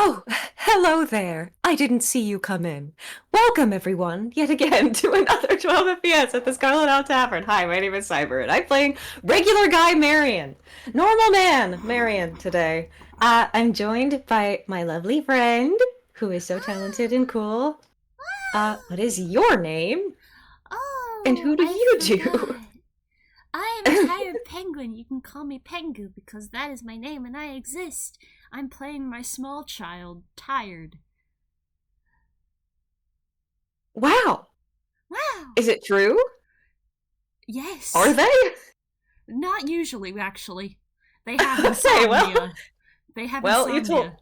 Oh, hello there. I didn't see you come in. Welcome, everyone, yet again to another 12 FPS at the Scarlet Owl Tavern. Hi, my name is Cyber, and I'm playing regular guy Marion. Normal man Marion today. I'm joined by my lovely friend, who is so talented and cool. What is your name? And Oh, who do I you do? forgot. I am Tired Penguin. You can call me Pengu because that is my name and I exist. I'm playing my small child, Tired. Wow. Wow! Is it true? Are Yes. they? Not usually, actually. They have Okay, well, insomnia. They have well, insomnia.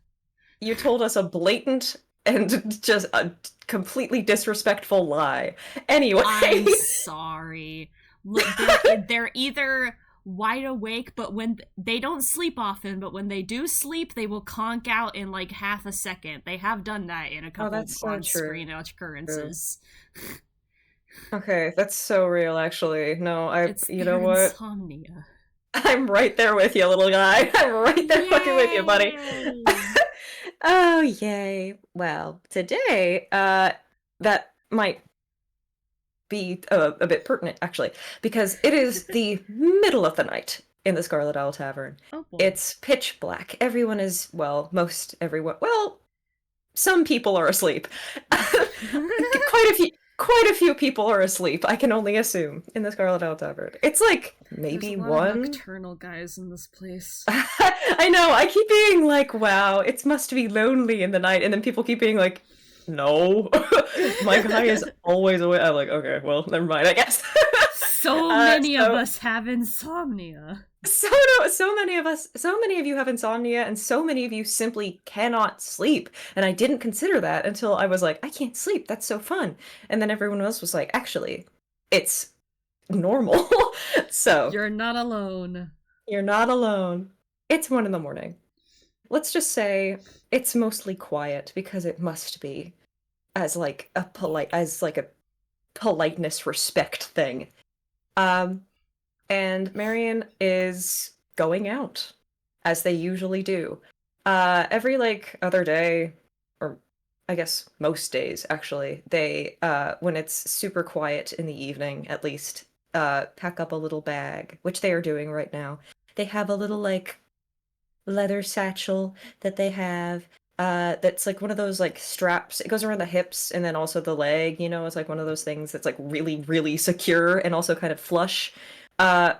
you told us a blatant and just a completely disrespectful lie. Anyway, I'm sorry. Look, they're either wide awake, but when they don't sleep often, but when they do sleep, they will conk out in like half a second. They have done that in a oh, couple that's so true. on-screen occurrences. Okay, that's so real, actually. No, It's you know their what? insomnia. I'm right there with you, little guy. I'm right there fucking with you, buddy. Yay! Oh, yay. Well, today, that might be a bit pertinent, actually, because it is the middle of the night in the Scarlet Owl Tavern. Oh boy. It's pitch black. Everyone is, well, most everyone, well, some people are asleep. Quite a few people are asleep, I can only assume, in the Scarlet Owl Tavern. It's like There's a maybe lot of one. nocturnal guys in this place. I know, I keep being like, wow, it must be lonely in the night, and then people keep being like, no, my guy is always awake. I'm like, okay, well, never mind, I guess. So many of So us have insomnia. so no, so many of us, so many of you have insomnia, and so many of you simply cannot sleep. And I didn't consider that until I was like, I can't sleep. That's so fun. And then everyone else was like, actually, it's normal. So You're not alone. you're not alone. It's 1 in the morning. Let's just say it's mostly quiet because it must be as like a politeness respect thing. Um, and Marion is going out, as they usually do. Every like other day, or I guess most days actually, they when it's super quiet in the evening, at least, pack up a little bag, which they are doing right now. They have a little like leather satchel that they have. That's like one of those like straps. It goes around the hips and then also the leg, it's like one of those things that's like really, really secure and also kind of flush.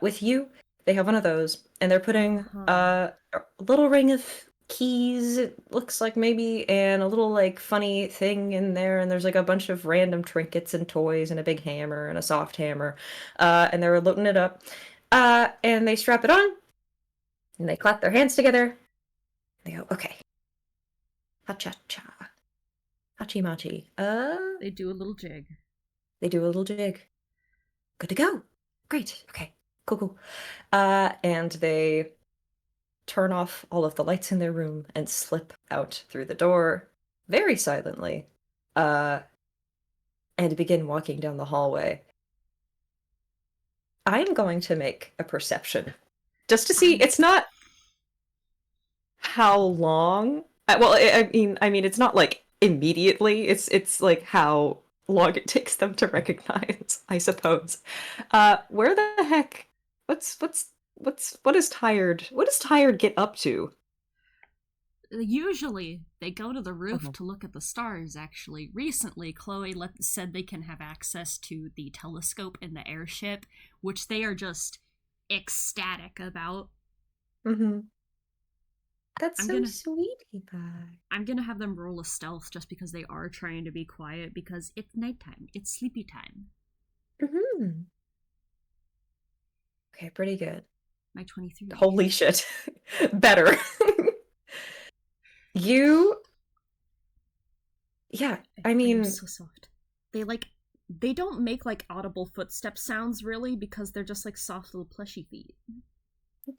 With you, they have one of those, and they're putting Uh-huh. a little ring of keys, it looks like maybe, and a little like funny thing in there, and there's like a bunch of random trinkets and toys and a big hammer and a soft hammer. And they're loading it up. And they strap it on, and they clap their hands together. They go, okay. Ha-cha-cha. Hachi-machi. They do a little jig. They do a little jig. Good to go. Great. Okay. Cool, cool. And they turn off all of the lights in their room and slip out through the door very silently, uh, and begin walking down the hallway. I'm going to make a perception just to see. I'm It's not how long. Well, I mean, it's not like immediately. It's like how long it takes them to recognize, I suppose. Where the heck? What is tired? What does tired get up to? Usually they go to the roof Mhm. to look at the stars. Actually, recently Chloe said they can have access to the telescope in the airship, which they are just ecstatic about. Mm-hmm. That's I'm so gonna sweet, Pie. I'm gonna have them roll a stealth just because they are trying to be quiet because it's nighttime. It's sleepy time. Mm-hmm. Okay, pretty good. My 23. Holy shit. Better. You, yeah, I I am mean, so soft. They don't make like audible footstep sounds really because they're just like soft little plushy feet.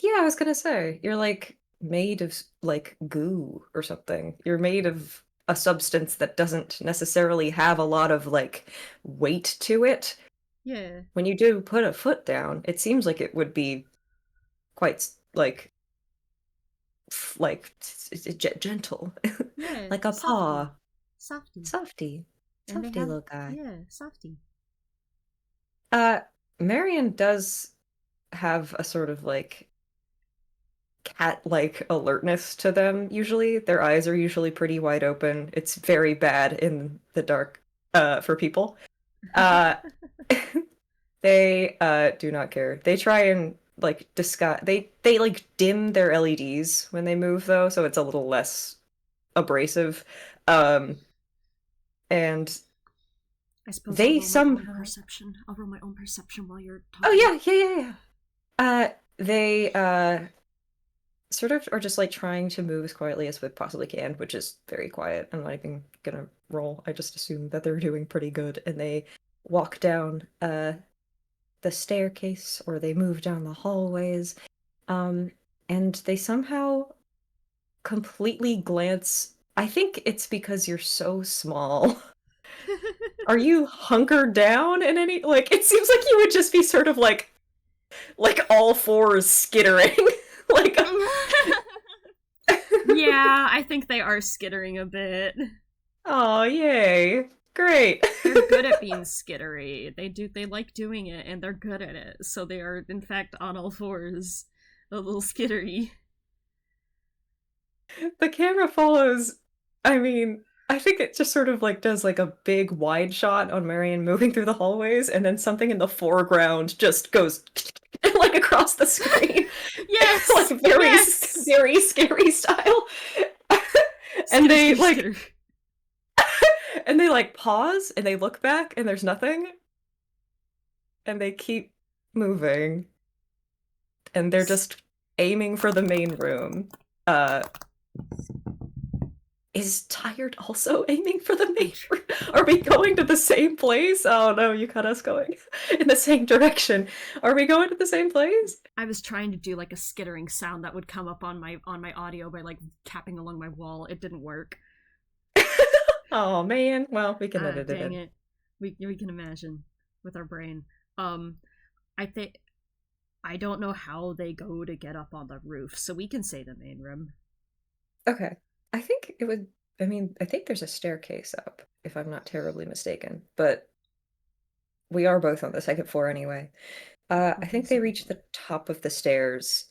yeah, I was gonna say, you're like made of like goo or something. You're made of a substance that doesn't necessarily have a lot of like weight to it. Yeah. When you do put a foot down, it seems like it would be quite like like gentle, Yeah, like a softy. paw. Softy. Softy, And they softy have, little guy. yeah, softy. Uh, Marion does have a sort of like cat-like alertness to them usually. Their eyes are usually pretty wide open. It's very bad in the dark for people. Uh they do not care. They try and like disguise they like dim their LEDs when they move though, so it's a little less abrasive. Um and I suppose I'll they roll my own somehow perception. I'll roll my own perception while you're Oh talking. yeah. They sort of are just like trying to move as quietly as we possibly can, which is very quiet. I'm not even gonna roll. I just assume that they're doing pretty good, and they walk down the staircase or they move down the hallways, um, and they somehow completely glance. I think it's because you're so small. Are you hunkered down in any like it seems like you would just be sort of like all fours skittering. like Yeah, I think they are skittering a bit. Oh, yay. Great. They're good at being skittery. They like doing it and they're good at it. So they are in fact on all fours. A little skittery. The camera follows, I mean, I think it just sort of like does like a big wide shot on Marion moving through the hallways, and then something in the foreground just goes like across the screen. Yes! like very, Yes! very scary style. and Skitter, they skitter, like, skitter. and they like pause and they look back and there's nothing. And they keep moving. And they're just aiming for the main room. Is Tired also aiming for the main room? Are we going to the same place? Oh no, you cut us going in the same direction. Are we going to the same place? I was trying to do like a skittering sound that would come up on my audio by like tapping along my wall. It didn't work. Oh man, well we can edit it Dang in. it. We can imagine with our brain. I think I don't know how they go to get up on the roof, so we can say the main room. Okay. I think it would I mean, I think there's a staircase up, if I'm not terribly mistaken, but we are both on the second floor anyway. I Okay, think they second reach floor. the top of the stairs.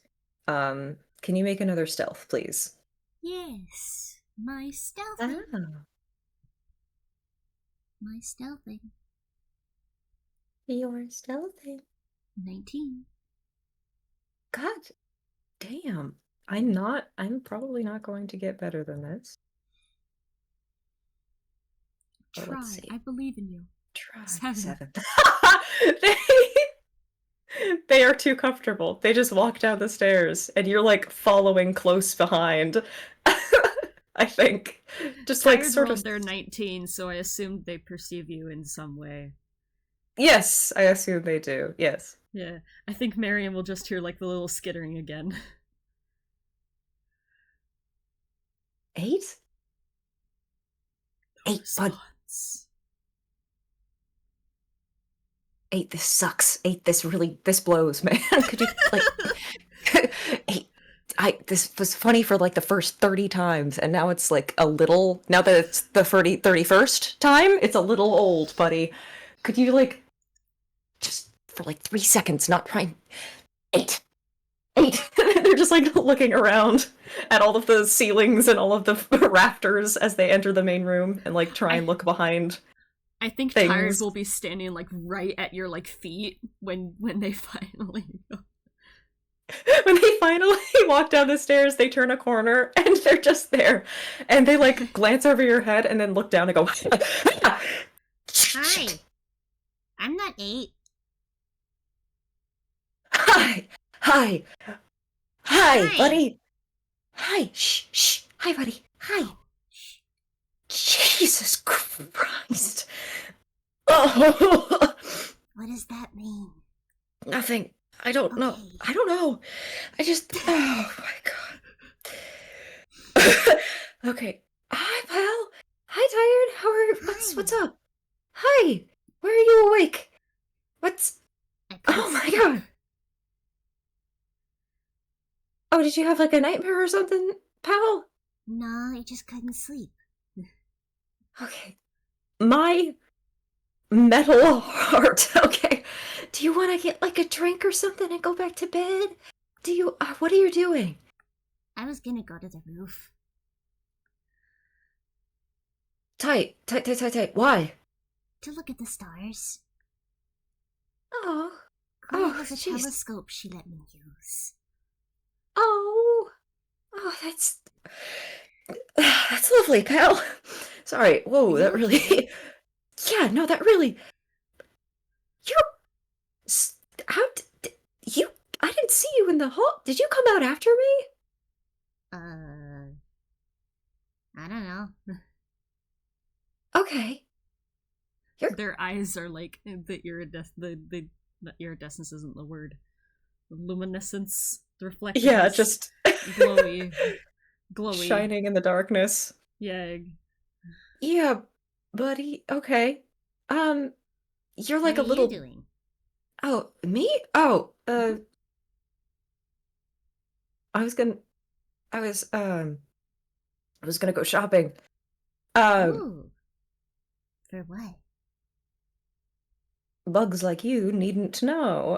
Can you make another stealth, please? Yes, my stealthing. Ah, My stealthing. you're stealthing. 19. God damn. I'm probably not going to get better than this. But let's Try. see. I believe in you. Try 7. 7. they they are too comfortable. They just walk down the stairs and you're like following close behind. I think. Just like Tired sort rolled of their 19, so I assumed they perceive you in some way. Yes, I assume they do. Yes. Yeah, I think Marion will just hear like the little skittering again. 8? 8, bud. Response. 8, this sucks. 8, this blows, man. Could you like 8 this was funny for like the first 30 times and now it's like a little now that it's the 31st time, it's a little old, buddy. Could you like just for like 3 seconds not try 8 8 they're just like looking around at all of the ceilings and all of the rafters as they enter the main room and like try and I look behind I think Tired things. will be standing like right at your like feet when they finally go. When they finally walk down the stairs, they turn a corner and they're just there. And they like glance over your head and then look down and go, Hi. I'm not 8. Hi, hi, hi, Hi. buddy. Hi, shh. Hi, buddy. Hi. Jesus Christ. Oh, What does that mean? nothing. I don't know. Okay. I don't know. I just, oh my God. Okay. Hi, pal. Hi, Tired. What's up? Hi. Where are you awake? What's, oh my God. Oh, did you have like a nightmare or something, pal? No, I just couldn't sleep. Okay. My metal heart. Okay. Do you want to get like a drink or something and go back to bed? What are you doing? I was gonna go to the roof. Tight, tight, tight, tight, tight. Why? To look at the stars. Oh. Chloe Oh, has a jeez. telescope she let me use. Oh. Oh, that's lovely, pal. Sorry. Whoa, Are that you really. okay? Yeah, no, that really. You're. How you? I didn't see you in the hall. Did you come out after me? I don't know. Okay. Their eyes are like the not iridescence isn't the word. Luminescence, reflectedness. Yeah, just glowy. shining in the darkness. Yeah. Yeah, buddy. Okay. You're like What a are little. you doing? Oh, me? Oh, I was gonna. I was I was gonna go shopping. Um, Ooh. For what? Bugs like you needn't to know.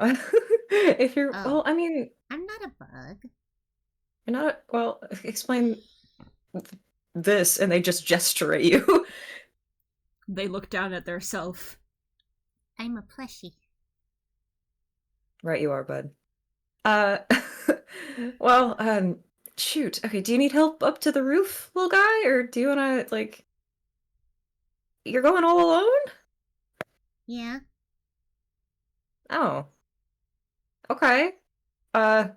If you're, Oh. well, I mean, I'm not a bug. you're not. Well, explain this, and they just gesture at you. They look down at their self. I'm a plushie. Right, you are, bud. Uh, well, shoot. Okay, do you need help up to the roof, little guy, or do you wanna like? You're going all alone? Yeah. Oh, okay. Uh,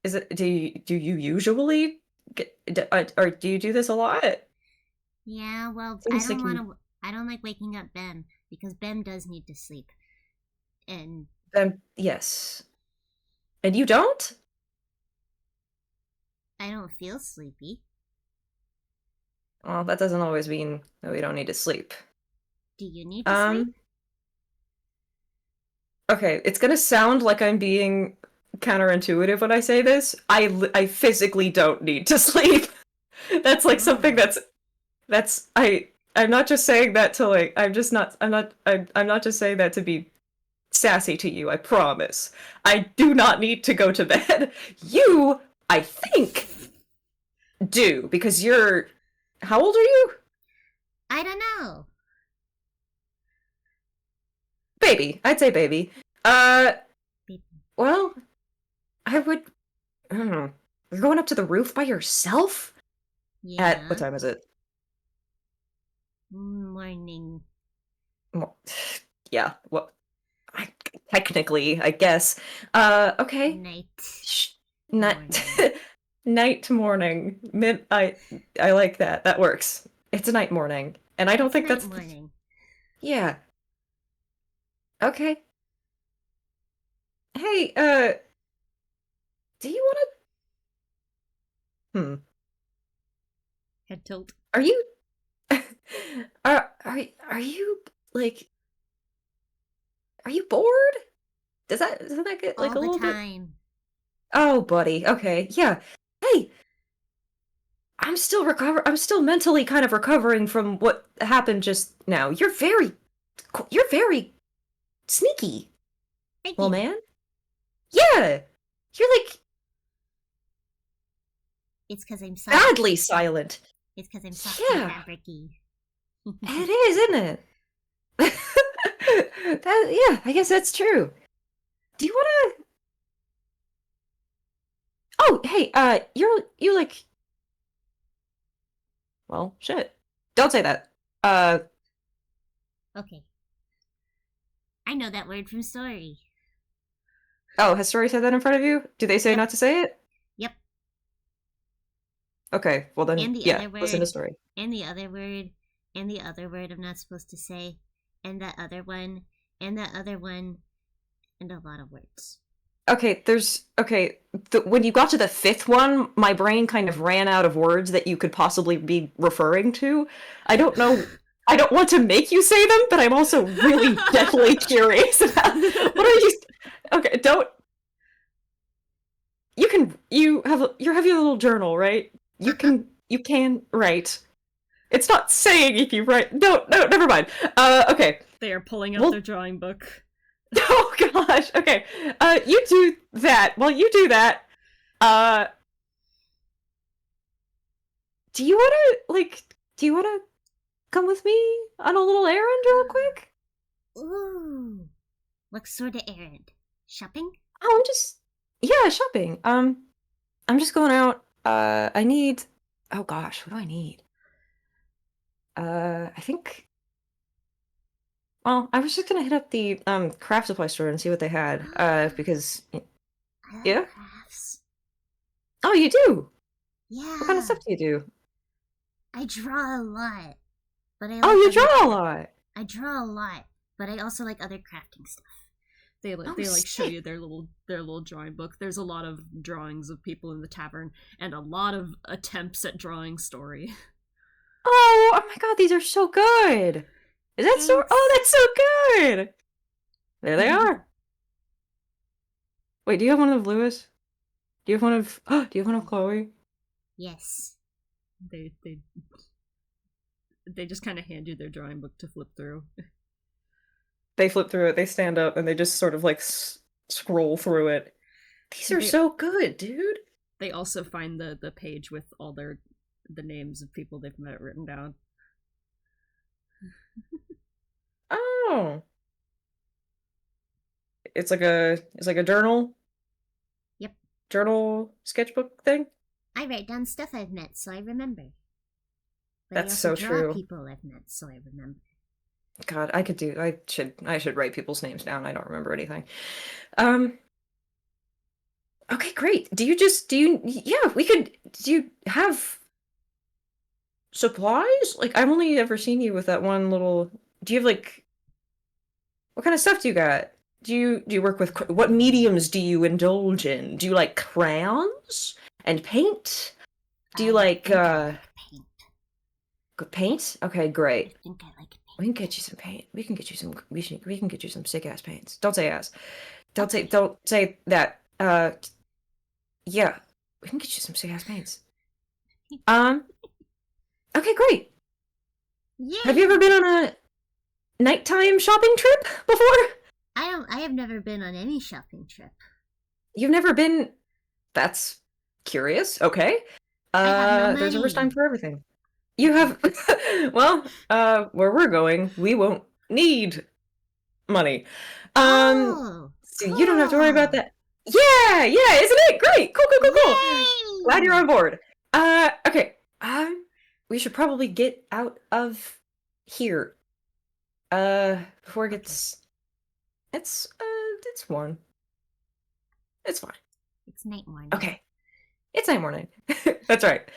is it? Do you usually or do you do this a lot? Yeah, well, Seems like you. I don't like waking up Bem, because Bem does need to sleep. And Yes, and you don't? I don't feel sleepy. Well, that doesn't always mean that we don't need to sleep. Do you need to sleep? Okay, it's gonna sound like I'm being counterintuitive when I say this. I physically don't need to sleep. That's like something Oh. I'm not just saying that to like I'm not just saying that to be sassy to you, I promise. I do not need to go to bed. You, I think, do, because you're how old are you? I don't know. Baby. I'd say baby. Uh Baby. well, I would I don't know. You're going up to the roof by yourself? Yeah. At what time is it? Morning. Well, yeah, well, technically, I guess. Okay. Night. Night. Night to morning. I like that. That works. It's a night morning, and I don't think that's morning. Yeah. Okay. Hey, do you want to? Head tilt. Are you? Are you like? Are you bored? Doesn't that get like All a little the bit? time. Oh, buddy. Okay. Yeah. Hey, I'm still mentally kind of recovering from what happened just now. You're very sneaky, Thank little you. man. Yeah. You're like It's because I'm soft. badly silent. It's because I'm soft Yeah. and fabricy. It is, isn't it? Yeah, I guess that's true. Do you wanna Oh, hey, you like well, shit. Don't say that. Okay. I know that word from story. Oh, has Story said that in front of you? Do they say Yep. not to say it? Yep. Okay, well then, And the yeah, other word. listen to Story. And the other word. And the other word I'm not supposed to say. And that other one. And that other one. And a lot of words. Okay, when you got to the fifth one, my brain kind of ran out of words that you could possibly be referring to. I don't know. I don't want to make you say them, but I'm also really definitely curious about what are you. Okay, don't. you have your little journal, right? You can write. It's not saying if you write. No, never mind. Okay. They are pulling out Well, their drawing book. oh gosh. Okay. You do that. While you do that, uh, do you wanna come with me on a little errand real quick? Ooh. What sort of errand? Shopping? Oh, yeah, shopping. I'm just going out. I need. Oh gosh, what do I need? I think. Well, I was just gonna hit up the craft supply store and see what they had. Because I like yeah. crafts. Oh, you do. Yeah. What kind of stuff do you do? I draw a lot. But I Oh, like you other draw a lot. I draw a lot, but I also like other crafting stuff. They Oh, show sick. you their little drawing book. There's a lot of drawings of people in the tavern and a lot of attempts at drawing story. Oh my God, these are so good. Is that so? Thanks. Oh, that's so good. There they are. Wait, do you have one of Lewis? Do you have one of? Do you have one of Chloe? Yes. They just kind of hand you their drawing book to flip through. They flip through it. They stand up and they just sort of like scroll through it. These are They- so good, dude. They also find the page with all the names of people they've met written down. Oh, it's like a journal. Yep. Journal sketchbook thing. I write down stuff I've met so I remember. But That's I also so draw true. people I've met so I remember. God, I should write people's names down. I don't remember anything. Um, okay, great. Yeah, do you have supplies? Like, I've only ever seen you with that one little, do you have like, what kind of stuff do you got? Do you work with, what mediums do you indulge in? Do you like crayons and paint? Do you I like, think I like paint. paint? Okay, I great. think I like We can paint. get you some paint. We can get you some sick ass paints. Don't say ass. Okay. Don't say that. Yeah. We can get you some sick ass paints. Okay, great. Yeah. Have you ever been on a nighttime shopping trip before? I have never been on any shopping trip. You've never been. That's curious. Okay. I have no There's a first time money. for everything. You have well, where we're going, we won't need money. Oh, So you don't have to worry about cool. that. Yeah, isn't it? Great. Cool. Glad you're Yay! on board. Okay. We should probably get out of here. Before it gets it's one. It's fine. It's night morning. Okay. It's night morning. That's right.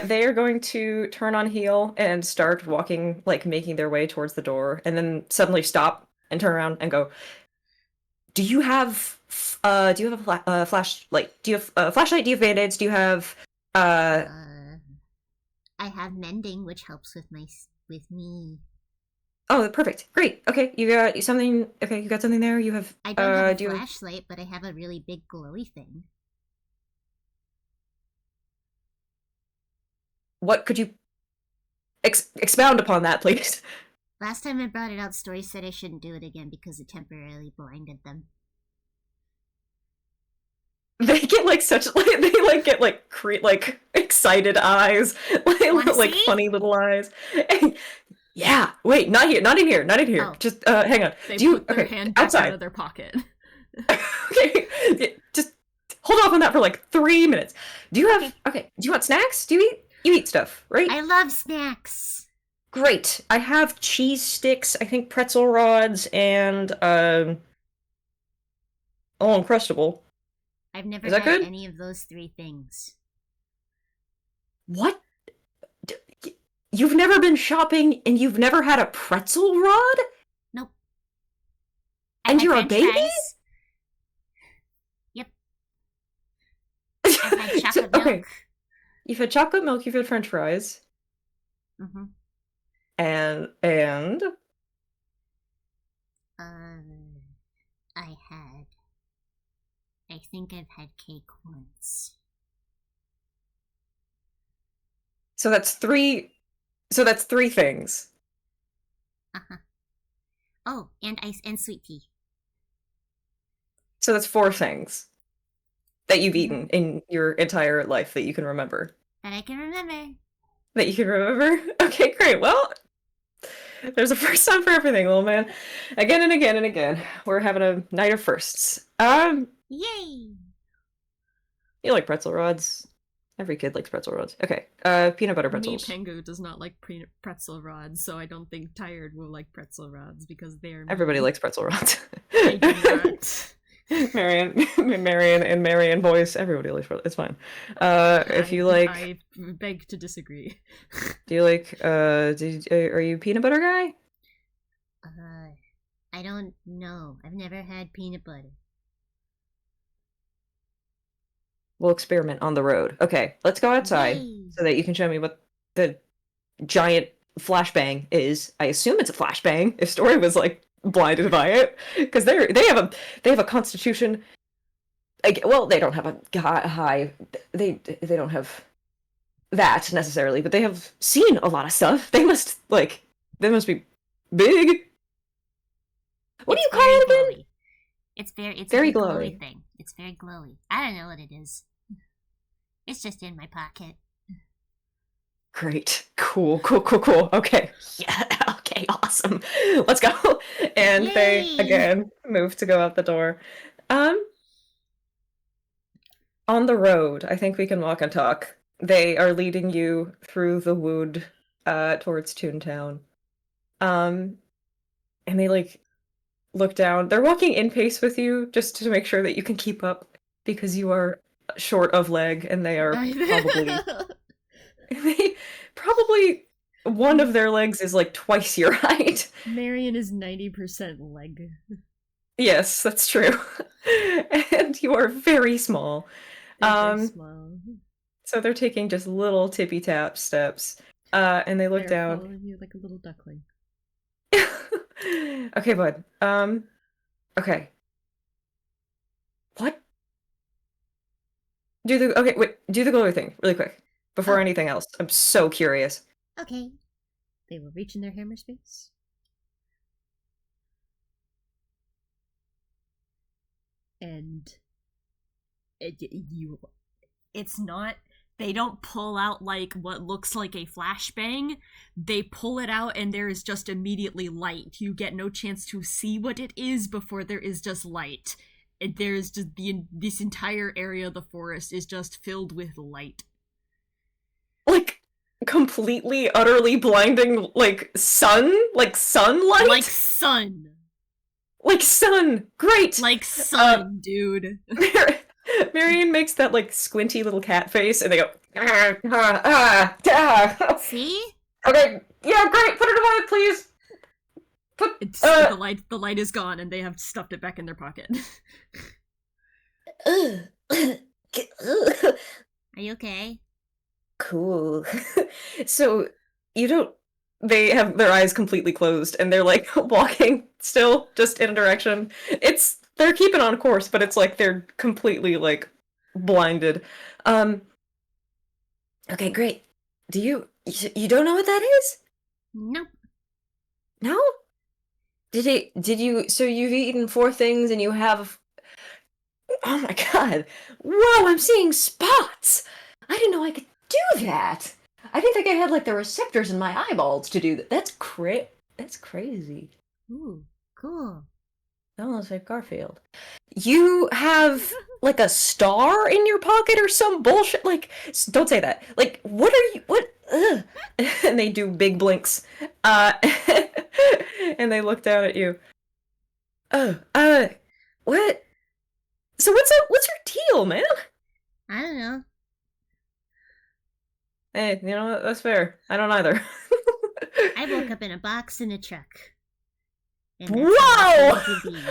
They are going to turn on heel and start walking, like making their way towards the door, and then suddenly stop and turn around and go, do you have a flashlight? Do you have a flashlight? Do you have band-aids? Do you have I have mending, which helps with with me. oh, perfect. Great. Okay, you got something. Okay, you got something there. You have I don't have a do you have, flashlight, but I have a really big glowy thing. what could you expound upon that, please? Last time I brought it out, Story said I shouldn't do it again because it temporarily blinded them. They get like such like they like get like like excited eyes, Wanna like see? funny little eyes. Yeah. Wait, not here. Not in here. Not in here. Oh. Just hang on. They Do you put their okay, hand back outside? out of their pocket. Okay. Just hold off on that for like 3 minutes. Do you have okay? Do you want snacks? Do you eat stuff, right? I love snacks. Great. I have cheese sticks, I think pretzel rods, and Uncrustable. I've never Is that had good? any of those three things. What? You've never been shopping and you've never had a pretzel rod? Nope. And I've had you're a French baby? fries. Yep. I've had chocolate Okay. milk. You've had chocolate milk, you've had French fries, Mm-hmm. and I had I think I've had cake once. So that's three. So that's three things. Uh-huh. Oh, and ice and sweet tea. So that's four things that you've eaten in your entire life that you can remember. That I can remember. That you can remember? Okay, great. Well, there's a first time for everything, little man. Again and again and again. We're having a night of firsts. Yay! You like pretzel rods? Every kid likes pretzel rods. Okay, peanut butter pretzels. Me, Pengu, does not like pretzel rods, so I don't think Tired will like pretzel rods because they're... Everybody likes pretzel rods. I do not. Marion voice. Everybody likes pretzel. It's fine. If you like... I beg to disagree. Do you like, are you a peanut butter guy? I don't know. I've never had peanut butter. We'll experiment on the road. Okay, let's go outside. Yay. So that you can show me what the giant flashbang is. I assume it's a flashbang if Story was like blinded by it, because they have a constitution. Well, they don't have a high. They don't have that necessarily, but they have seen a lot of stuff. They must be big. What do you call it again? Glowy. It's very very a glowy glowy thing. It's very glowy. I don't know what it is. It's just in my pocket. Great. Cool. Okay. Yeah. Okay. Awesome. Let's go. And Yay! they again move to go out the door. On the road, I think we can walk and talk. They are leading you through the wood, towards Toontown. And they look down. They're walking in pace with you just to make sure that you can keep up because you are short of leg and they are probably one of their legs is like twice your height. Marion is 90% leg. Yes, that's true. And you are very small. Very small. So they're taking just little tippy tap steps. And they look They're down. following you like a little duckling. Okay, bud. Okay. What? Do the glowy thing really quick before anything else. I'm so curious. Okay. They will reach in their hammer space. And it's not, they don't pull out like what looks like a flashbang. They pull it out and there is just immediately light. You get no chance to see what it is before there is just light. And there's just this entire area of the forest is just filled with light. Like completely, utterly blinding, like sunlight? Like sun. Like sun. Great. Like sun, dude. Marion makes that like squinty little cat face, and they go. See? Okay, yeah, great. Put it away, please. The light is gone, and they have stuffed it back in their pocket. Are you okay? Cool. So you don't. They have their eyes completely closed, and they're like walking still, just in a direction. They're keeping on course, but it's like they're completely like blinded. Okay, great. You don't know what that is? Nope. No? Did you, so you've eaten four things and you have, oh my god. Whoa, I'm seeing spots! I didn't know I could do that! I didn't think I had like the receptors in my eyeballs to do that. That's crazy. Ooh, cool. That looks like Garfield. You have like a star in your pocket or some bullshit? Like, don't say that. Like, what are you, what? Ugh. And they do big blinks. And they look down at you. Oh, what? So what's your deal, man? I don't know. Hey, you know what? That's fair. I don't either. I woke up in a box in a truck. And that's Whoa! how it's going to be.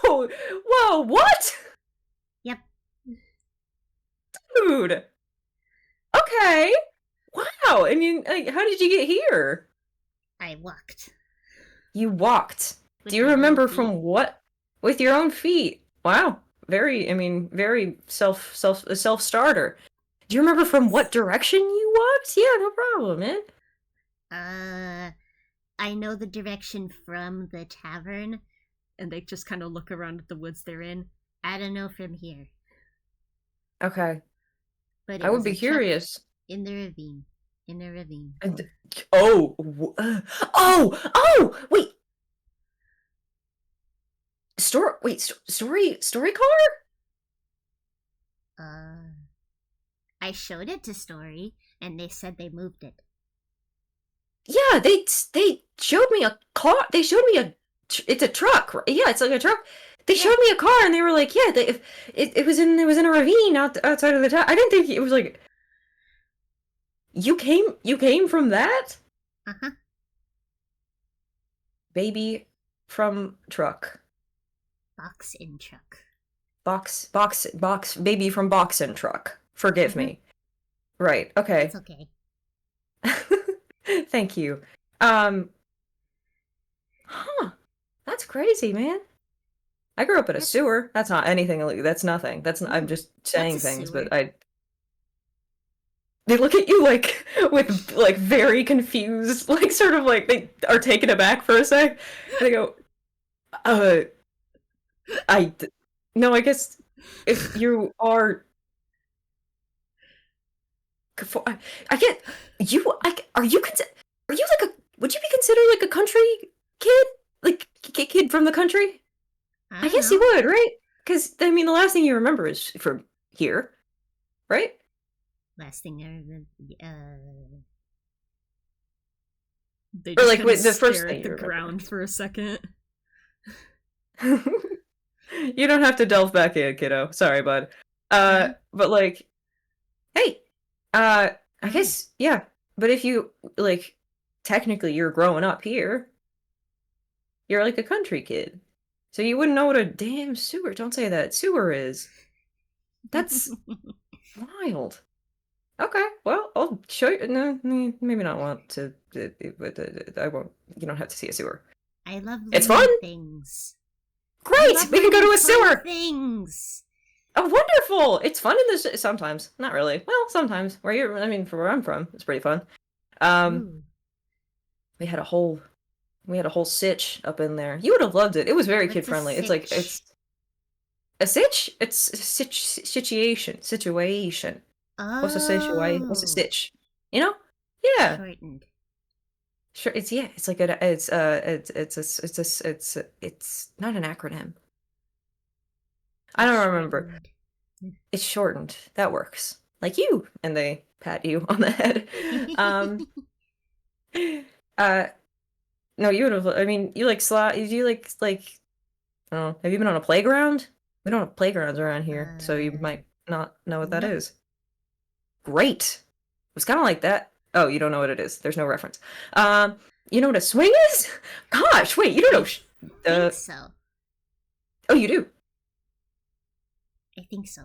Whoa! Whoa, what? Yep. Dude! Okay! Wow! And you, like, how did you get here? I walked. You walked. With Do you my own remember feet. from what? With your own feet. Wow. very, I mean, very self-starter. Do you remember from what direction you walked? Yeah, no problem, man. I know the direction from the tavern. And they just kind of look around at the woods they're in. I don't know from here, Okay. but I it would was be a truck curious. in the ravine. In the ravine. And, oh, oh, wait. Story car? I showed it to Story, and they said they moved it. Yeah, they showed me a car. They showed me it's a truck. Yeah, it's like a truck. They showed me a car, and they were like, yeah, it was in a ravine outside of the town. I didn't think it was like you came from that? Uh-huh. Baby from truck. Box in truck. Box baby from boxin' truck. Forgive me. Right. Okay. It's okay. Thank you. Huh. That's crazy, man. I grew up in a sewer. That's not anything. That's nothing. That's not, I'm just saying things, sewer. but they look at you like with like very confused, like sort of like they are taken aback for a sec. And they go, I no, I guess if you are I get you are you are you like a would you be considered like a country kid? Like kid from the country? I guess you would, right? Because I mean the last thing you remember is from here, right? Last thing I remember, They Or just like kinda the first stare thing at you the remember. ground for a second. You don't have to delve back in, kiddo. Sorry, bud. But like, hey, I guess yeah. But if you like, technically you're growing up here. You're like a country kid, so you wouldn't know what a damn sewer. Don't say that sewer is. That's wild. Okay, well, I'll show you. No, maybe not want to, but I won't. You don't have to see a sewer. I love learning It's fun. things. Great, we can go to a sewer. Things. Oh, wonderful! It's fun in this sometimes. Not really. Well, sometimes. I mean, from where I'm from, it's pretty fun. Ooh. We had a whole sitch up in there. You would have loved it. It was very kid friendly. It's like it's a sitch. It's a situation. Oh. What's a situation? What's a stitch? You know? Yeah. Shortened. Sure. It's like it's not an acronym. I don't remember. It's shortened. That works. Like you, and they pat you on the head. No, you would have. I mean, you like slot. You like. I don't know. Have you been on a playground? We don't have playgrounds around here, so you might not know what that is. Great. It was kind of like that. Oh, you don't know what it is. There's no reference. You know what a swing is? Gosh, wait, you don't know. I think so. Oh, you do? I think so.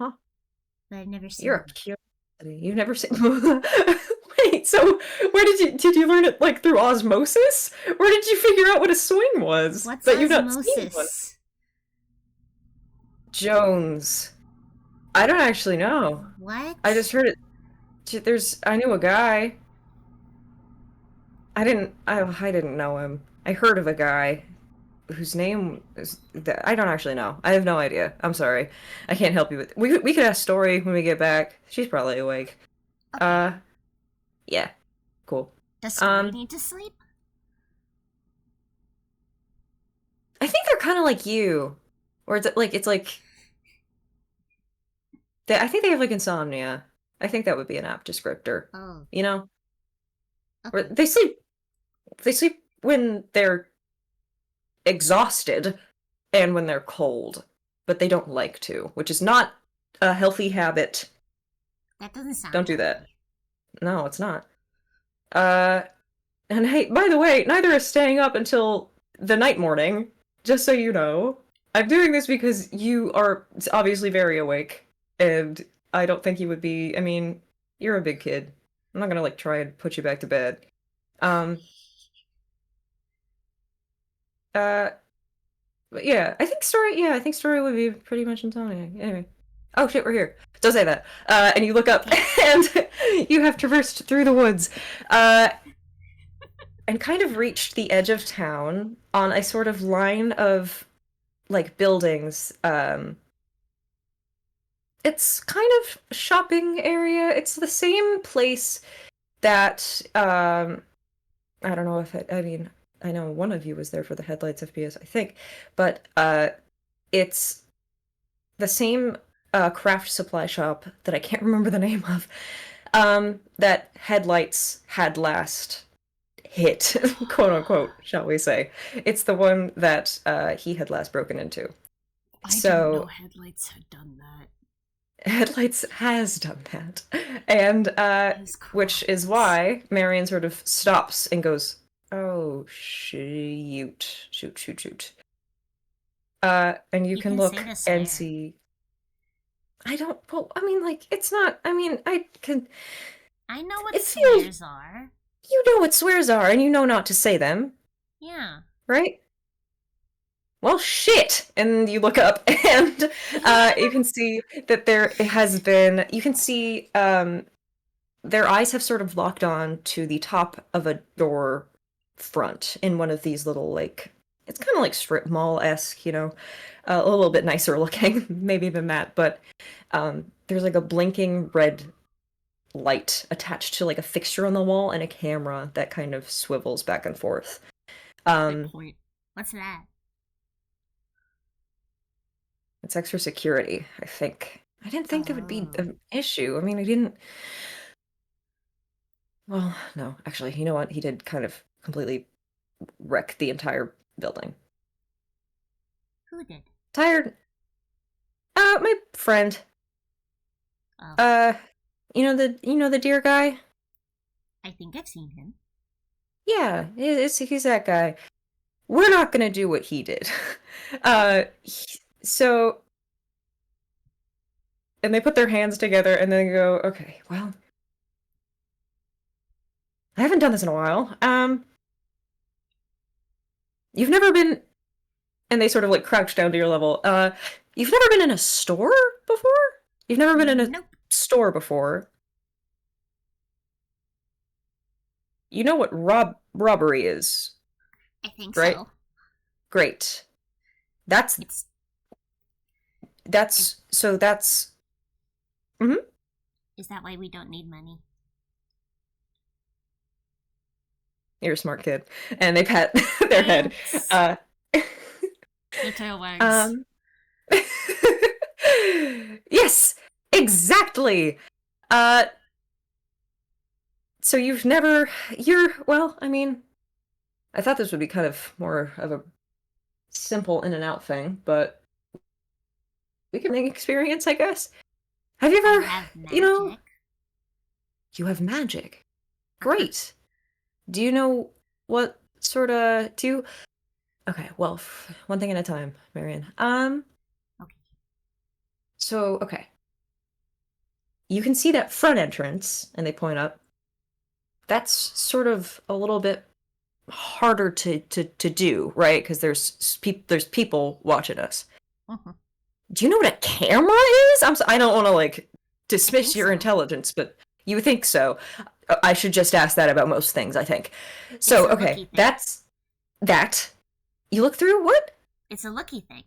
Huh? But I've never seen You're it. a curiosity. You've never seen. Wait, so where did you learn it like through osmosis? Where did you figure out what a swing was? What's that osmosis? You've not seen one? Jones. I don't actually know. What? I just heard it. I knew a guy. I didn't know him. I heard of a guy whose name is I don't actually know. I have no idea. I'm sorry. I can't help you with. We could ask Story when we get back. She's probably awake. Okay. Yeah. Cool. Does Story need to sleep? I think they're kind of like you, or it's like I think they have like insomnia. I think that would be an apt descriptor. Oh. You know, Okay. or they sleep when they're exhausted and when they're cold, but they don't like to, which is not a healthy habit. That doesn't sound. Don't do that. No, it's not. And hey, by the way, neither is staying up until the night morning, just so you know. I'm doing this because you are obviously very awake, and I don't think you would be, I mean, you're a big kid. I'm not gonna, like, try and put you back to bed. But yeah, I think story would be pretty much insomniac. Anyway. Oh shit, we're here. Don't say that. And you look up and you have traversed through the woods. Uh, and kind of reached the edge of town on a sort of line of like buildings. It's kind of a shopping area. It's the same place that I don't know if I mean I know one of you was there for the headlights FPS, I think, but it's the same craft supply shop that I can't remember the name of. That headlights had last hit, quote unquote, shall we say. It's the one that he had last broken into. I didn't know So headlights had done that. Headlights has done that. And which is why Marion sort of stops and goes, "Oh shoot. Shoot. And you can can look say the and swear. see I don't well, I mean like it's not I mean I can I know what it feels swears are. you know what swears are and you know not to say them, Yeah. right? Well, shit! And you look up, and you can see that there has been. You can see their eyes have sort of locked on to the top of a door front in one of these little like. It's kind of like strip mall-esque, you know, a little bit nicer looking, maybe even that. But there's like a blinking red light attached to like a fixture on the wall and a camera that kind of swivels back and forth. Good point. What's that? It's extra security, I think. I didn't think there would be Oh. an issue. I mean, I didn't. Well, no, actually, you know what? He did kind of completely wreck the entire building. Who did? Tired. My friend. Oh. You know the deer guy? I think I've seen him. Yeah, he's that guy. We're not gonna do what he did. So, and they put their hands together and then go, okay, well, I haven't done this in a while. You've never been, and they sort of like crouch down to your level. You've never been in a store before? You've never been in a Nope. store before. You know what robbery is, I think right? so. Great. That's It's so that's. Mm-hmm. is that why we don't need money? You're a smart kid, and they pat their head. Thanks. The tail wags. Yes, exactly. So well, I mean, I thought this would be kind of more of a simple in and out thing, but we can make experience, I guess. Have you I ever, have magic. you know, you have magic. Great. Do you know what sort of do? Okay, well, one thing at a time, Marion. Okay. So, okay. You can see that front entrance, and they point up. That's sort of a little bit harder to do, right? Because there's people watching us. Mhm. Do you know what a camera is? I don't want to like dismiss think your so. intelligence, but you think so. I should just ask that about most things, I think. So, It's a okay, looky thing. that's that. You look through what? It's a looky thing.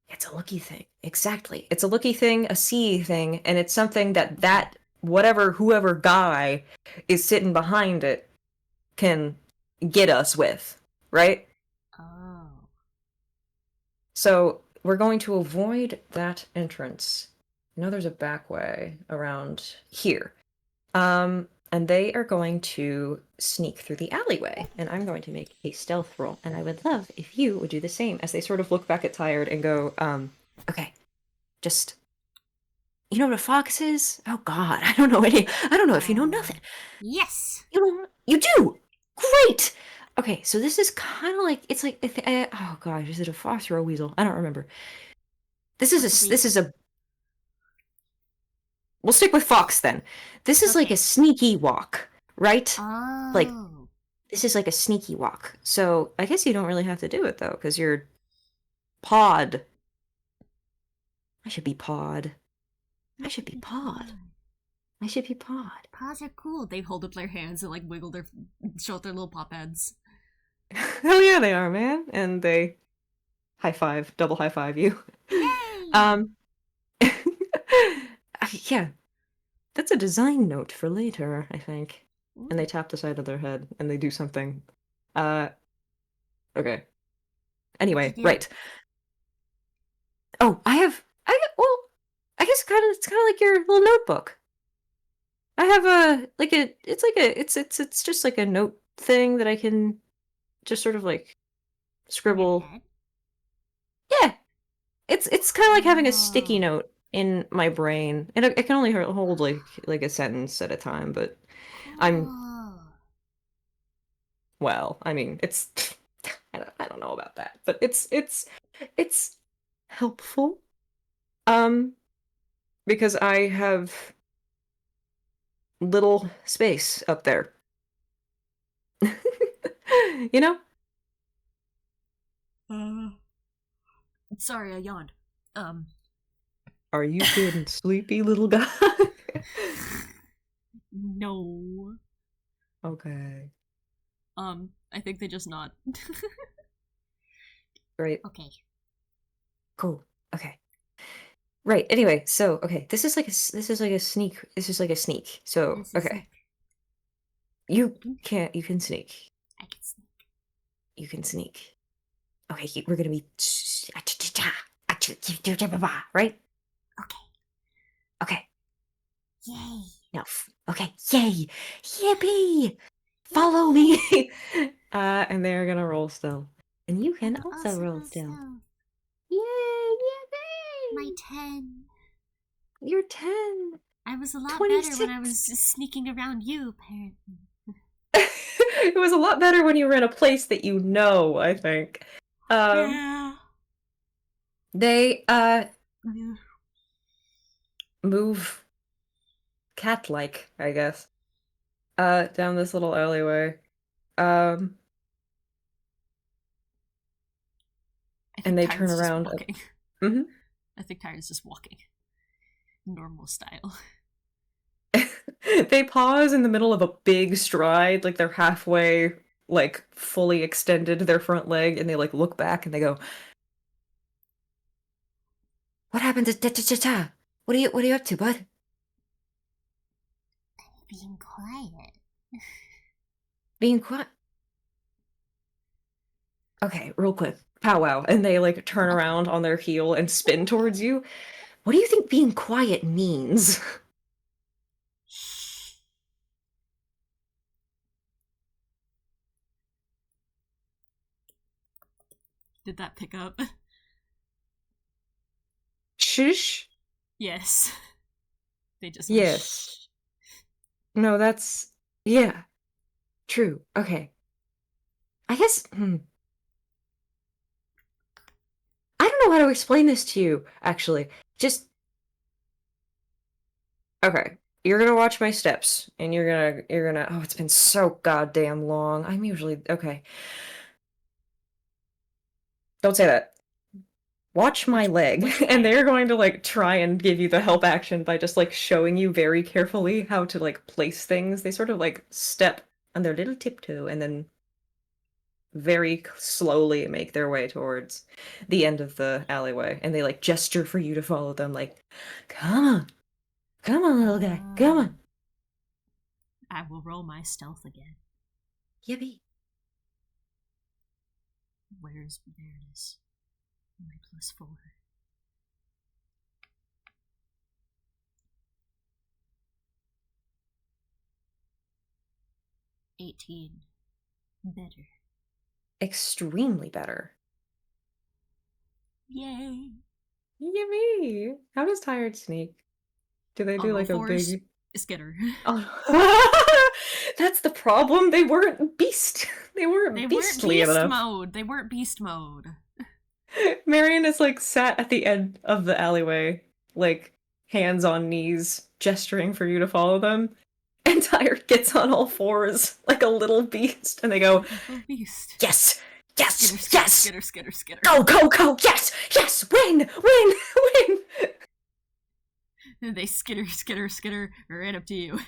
It's a looky thing. Exactly. It's a looky thing, a see thing, and it's something that whoever guy is sitting behind it can get us with, right? Oh. So we're going to avoid that entrance. I know there's a back way around here. And they are going to sneak through the alleyway, and I'm going to make a stealth roll, and I would love if you would do the same as they sort of look back at Tired and go, okay, just you know what a fox is? Oh god, I don't know if you know nothing. Yes. You do! Great! Okay, so this is kind of like, it's like, oh gosh, is it a fox or a weasel? I don't remember. This is a, we'll stick with fox then. This is like Okay. a sneaky walk, right? Oh. Like, this is like a sneaky walk. So I guess you don't really have to do it though, because you're Pod. I should be Pod. I should be Pod. I should be Pod. Paws are cool. They hold up their hands and like wiggle their, show off their little pop heads. Hell yeah, they are, man. And they double high five you. Yay! Yeah. That's a design note for later, I think. And they tap the side of their head and they do something. Okay. Anyway, right. Oh, I guess it's kind of like your little notebook. I have it's just like a note thing that I can just sort of like scribble. Yeah. It's kind of like having a sticky note in my brain. And it can only hold like a sentence at a time, but well, I mean, it's I don't know about that, but it's helpful. Because I have little space up there. You know? Sorry, I yawned. Are you getting sleepy, little guy? No. Okay. I think they just nod. Great. Okay. Cool. Okay. Right. Anyway, so okay, this is like a sneak. So okay, you can sneak. I can sneak. You can sneak. Okay, we're gonna be right. Okay. Okay. Yay. No. Okay. Yay. Yippee. Follow me. And they're gonna roll still, and you can also roll still. Yay! Yippee! My 10. You're 10. I was a lot 26. better when I was sneaking around you, apparently. It was a lot better when you were in a place that you know, I think. Yeah. They move cat-like, I guess. Down this little alleyway. I think And they Tyron's turn just around. walking. Mhm. I think Tyron's just walking. Normal style. They pause in the middle of a big stride, like they're halfway, like fully extended their front leg, and they like look back and they go, "What happened to ta? What are you up to, bud?" Being quiet. Being quiet. Okay, real quick. Powwow. And they like turn around on their heel and spin towards you. What do you think being quiet means? Did that pick up? Shush? Yes. They just Yes. No, that's... Yeah. True. Okay. I guess... I don't know how to explain this to you, actually. Just... Okay. You're gonna watch my steps, and you're gonna... Oh, it's been so goddamn long. I'm usually... Okay. Don't say that. Watch my leg. And they're going to, like, try and give you the help action by just, like, showing you very carefully how to, like, place things. They sort of, like, step on their little tiptoe and then very slowly make their way towards the end of the alleyway. And they, like, gesture for you to follow them, like, come on. Come on, little guy. Come on. I will roll my stealth again. Yippee. There it is. My +4. $18. Better. Extremely better. Yay. Yippee. How does Tired sneak? Do they do, like, a big... Skitter. Oh. That's the problem. They weren't beastly enough. They weren't beast mode. Marion is like sat at the end of the alleyway, like hands on knees, gesturing for you to follow them. And Tyre gets on all fours like a little beast, and they go, Little beast. "Yes, Yes! Skitter, skitter, Yes! skitter, skitter, skitter. Go, go, go! Yes! Yes! Win! Win! Win! And they skitter, skitter, skitter right up to you.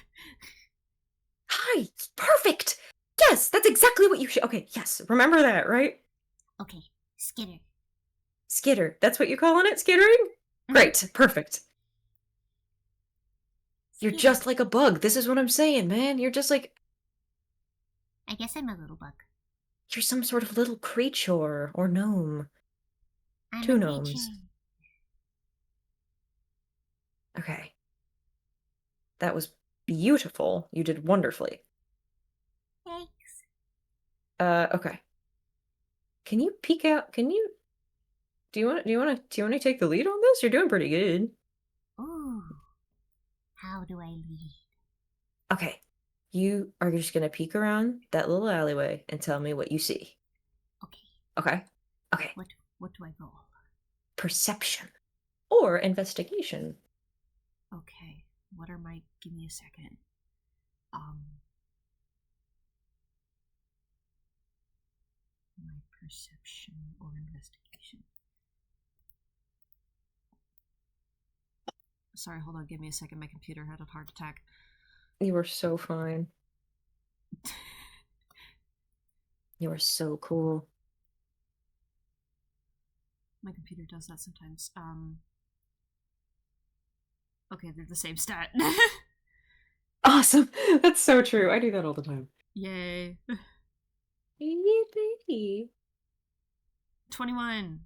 Hi! Perfect! Yes! That's exactly what you should. Okay, yes. Remember that, right? Okay, skitter. Skitter. That's what you're calling it? Skittering? Great. Perfect. You're Skitter. just like a bug. This is what I'm saying, man. You're just like. I guess I'm a little bug. You're some sort of little creature or gnome. I'm Two a gnomes. creature. Okay. That was beautiful. You did wonderfully. Thanks. Okay. Can you peek out? Can you? Do you want to take the lead on this? You're doing pretty good. Ooh. How do I lead? Okay. You are just gonna peek around that little alleyway and tell me what you see. Okay. Okay. Okay. What do I roll? Perception or investigation. Okay. What are my... Give me a second. My perception or investigation. Sorry, hold on. Give me a second. My computer had a heart attack. You were so fine. You are so cool. My computer does that sometimes. Okay, they're the same stat. Awesome. That's so true. I do that all the time. Yay. Yippee. 21.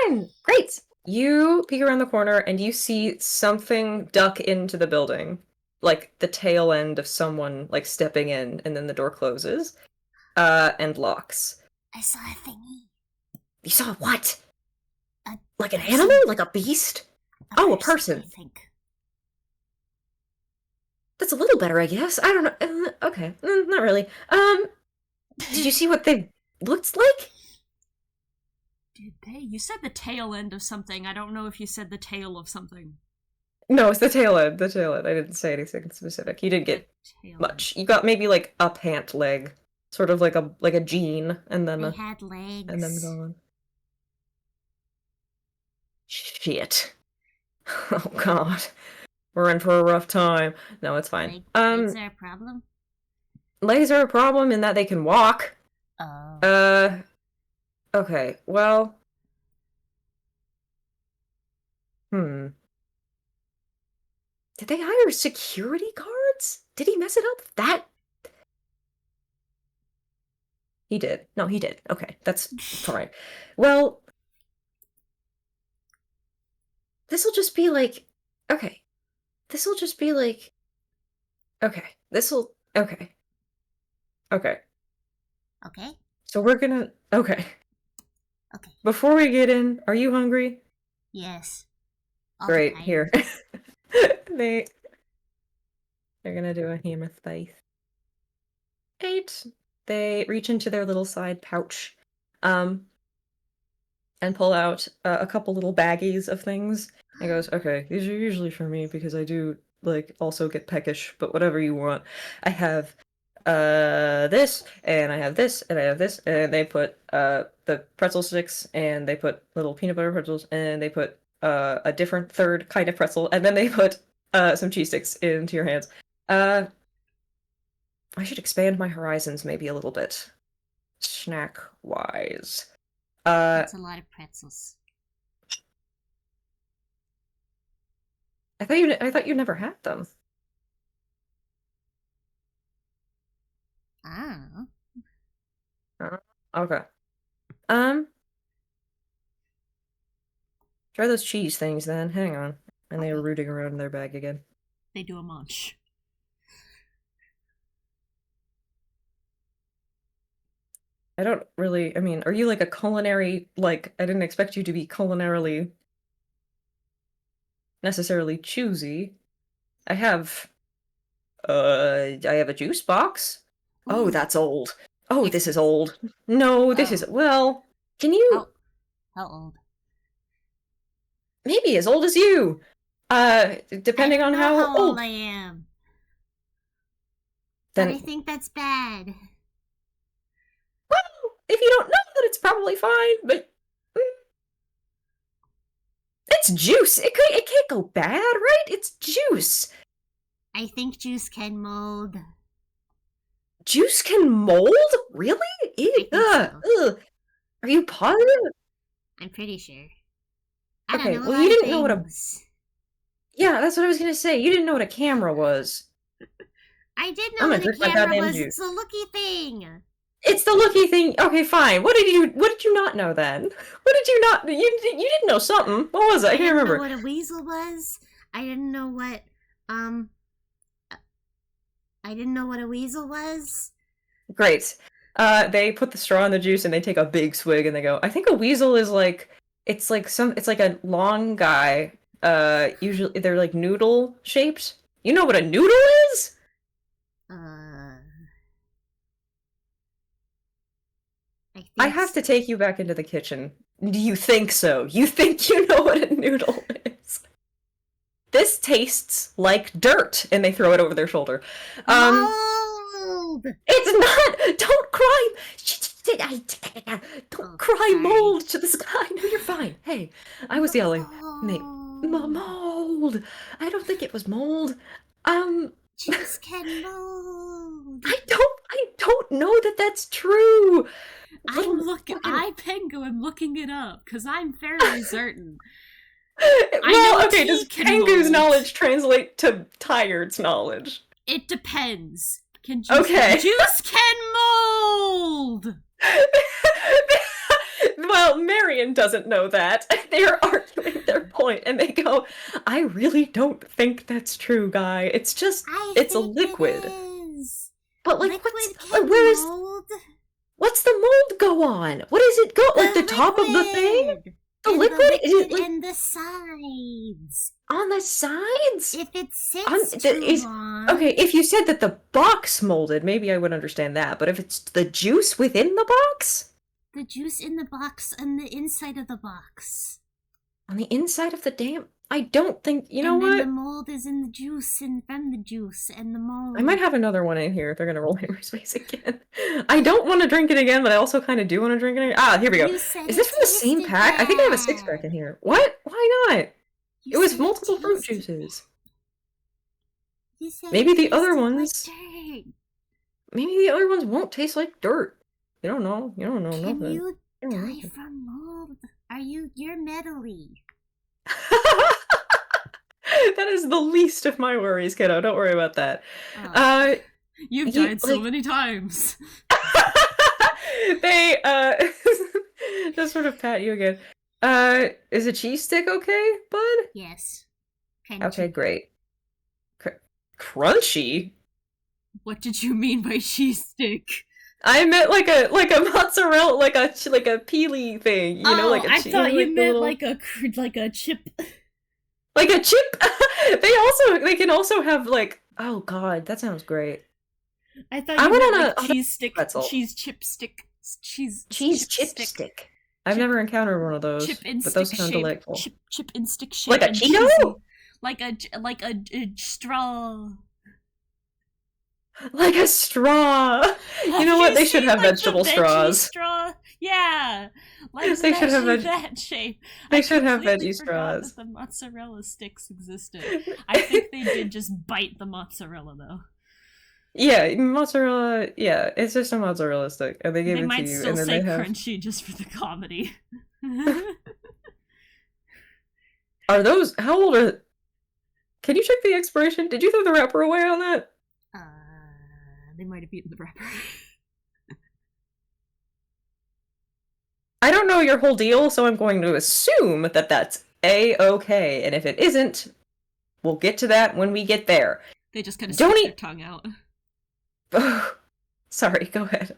21! Great! You peek around the corner and you see something duck into the building. Like the tail end of someone like stepping in, and then the door closes. And locks. I saw a thingy. You saw what? A Like an person. animal? Like a beast? A person. I think. That's a little better, I guess. I don't know. Okay. Not really. Did you see what they looked like? Did they? You said the tail end of something. I don't know if you said the tail of something. No, it's the tail end. The tail end. I didn't say anything specific. You didn't get Tail much. You got maybe like a pant leg. Sort of like a jean, and then They had legs. and then gone. Shit. Oh god. We're in for a rough time. No, it's fine. Legs are a problem? Legs are a problem in that they can walk. Oh. Okay, well. Did they hire security guards? Did he mess it up? He did. No, he did. Okay, that's fine. Well, this'll just be like, okay. This'll just be like, okay. Okay. Okay. Okay. So we're gonna, okay. Okay. Before we get in, are you hungry? Yes. All the Great, time. here. They're gonna do a hemathize. 8. They reach into their little side pouch, and pull out a couple little baggies of things. And goes, okay, these are usually for me because I do like also get peckish, but whatever you want. I have this, and I have this, and I have this, and they put the pretzel sticks, and they put little peanut butter pretzels, and they put a different third kind of pretzel, and then they put some cheese sticks into your hands. I should expand my horizons maybe a little bit, snack wise. That's a lot of pretzels. I thought you never had them. Ah. Okay. Try those cheese things then. Hang on. And they were rooting around in their bag again. They do a munch. I don't really, I mean, are you like a culinary, like, I didn't expect you to be culinarily necessarily choosy. I have a juice box. Oh, Ooh. that's old. Oh, If- this is old. No, this is, well, can you, How old? maybe as old as you. Depending I on don't know how old. I am. Then, But I think that's bad. if you don't know, then it's probably fine, but it's juice. It can't go bad, right? It's juice. I think juice can mold. Juice can mold? Really? think so. Ugh. Are you positive? I'm pretty sure. I Okay, don't know well, a you lot of didn't know what a... things. Yeah, that's what I was gonna say. You didn't know what a camera was. I did I'm know gonna what a drink my camera goddamn was. juice. It's a looky thing. It's the looky thing. Okay, fine. What did you not know then? What did you not... You didn't know something. What was it? I can't didn't know remember. what a weasel was. I didn't know what a weasel was. Great. They put the straw in the juice and they take a big swig and they go, I think a weasel is like... It's like a long guy. Usually they're like noodle shaped. You know what a noodle is? I have to take you back into the kitchen. Do you think so? You think you know what a noodle is? This tastes like dirt, and they throw it over their shoulder. Mold! It's not! Don't cry! Don't cry, sorry. mold to the sky! No, you're fine. Hey, I was yelling. Mold! I don't think it was mold. Juice can mold. I don't know that that's true. I'm looking it up because I'm fairly certain. Well, okay, does tea can Pengu's mold. knowledge translate to Tired's knowledge? It depends. Juice can mold. Well, Marion doesn't know that. They're arguing their point, and they go, I really don't think that's true, guy. It's just, it's a liquid. It is. But, like, Liquid where is... mold. What's the mold go on? What does it go? Like, the top of the thing? The liquid? Is it, like... and the sides. On the sides? If it sits too long... Okay, if you said that the box molded, maybe I would understand that. But if it's the juice within the box? The juice in the box on the inside of the box. On the inside of the damn... I don't think... You know what? And then the mold is in the juice and from the juice and the mold. I might have another one in here if they're gonna roll hyperspace again. I don't want to drink it again, but I also kind of do want to drink it again. Ah, here we go. Is this from the same pack? I think I have a 6-pack in here. What? Why not? It was multiple fruit juices. Maybe the other ones... Maybe the other ones won't taste like dirt. You don't know. You don't know nothing. Can you die from mold? You're metally. That is the least of my worries, kiddo. Don't worry about that. You've died so many times. They just sort of pat you again. Is a cheese stick okay, bud? Yes. Okay, great. Crunchy? What did you mean by cheese stick? I meant like a mozzarella, like a peely thing, you know, like a I thought you meant little... like a chip. Like a chip. They can also have like, oh god, that sounds great. I thought you meant like cheese stick, pretzel. cheese chip stick, cheese chip stick. I've never encountered one of those, but those sound delightful. Chip and stick shape. Like a Cheeto? Like a straw. Like a straw. You know what? They should have vegetable straws. Straw? Yeah. Like they should have that shape. They should have completely veggie straws. That the mozzarella sticks existed. I think they did just bite the mozzarella though. Yeah, mozzarella. Yeah, it's just a mozzarella stick, and they give it to you. They might still and then say they have... crunchy just for the comedy. Are those? How old are? Can you check the expiration? Did you throw the wrapper away on that? They might have eaten the wrapper. I don't know your whole deal, so I'm going to assume that that's A-okay, and if it isn't, we'll get to that when we get there. They just kind of stick their tongue out. Sorry, go ahead.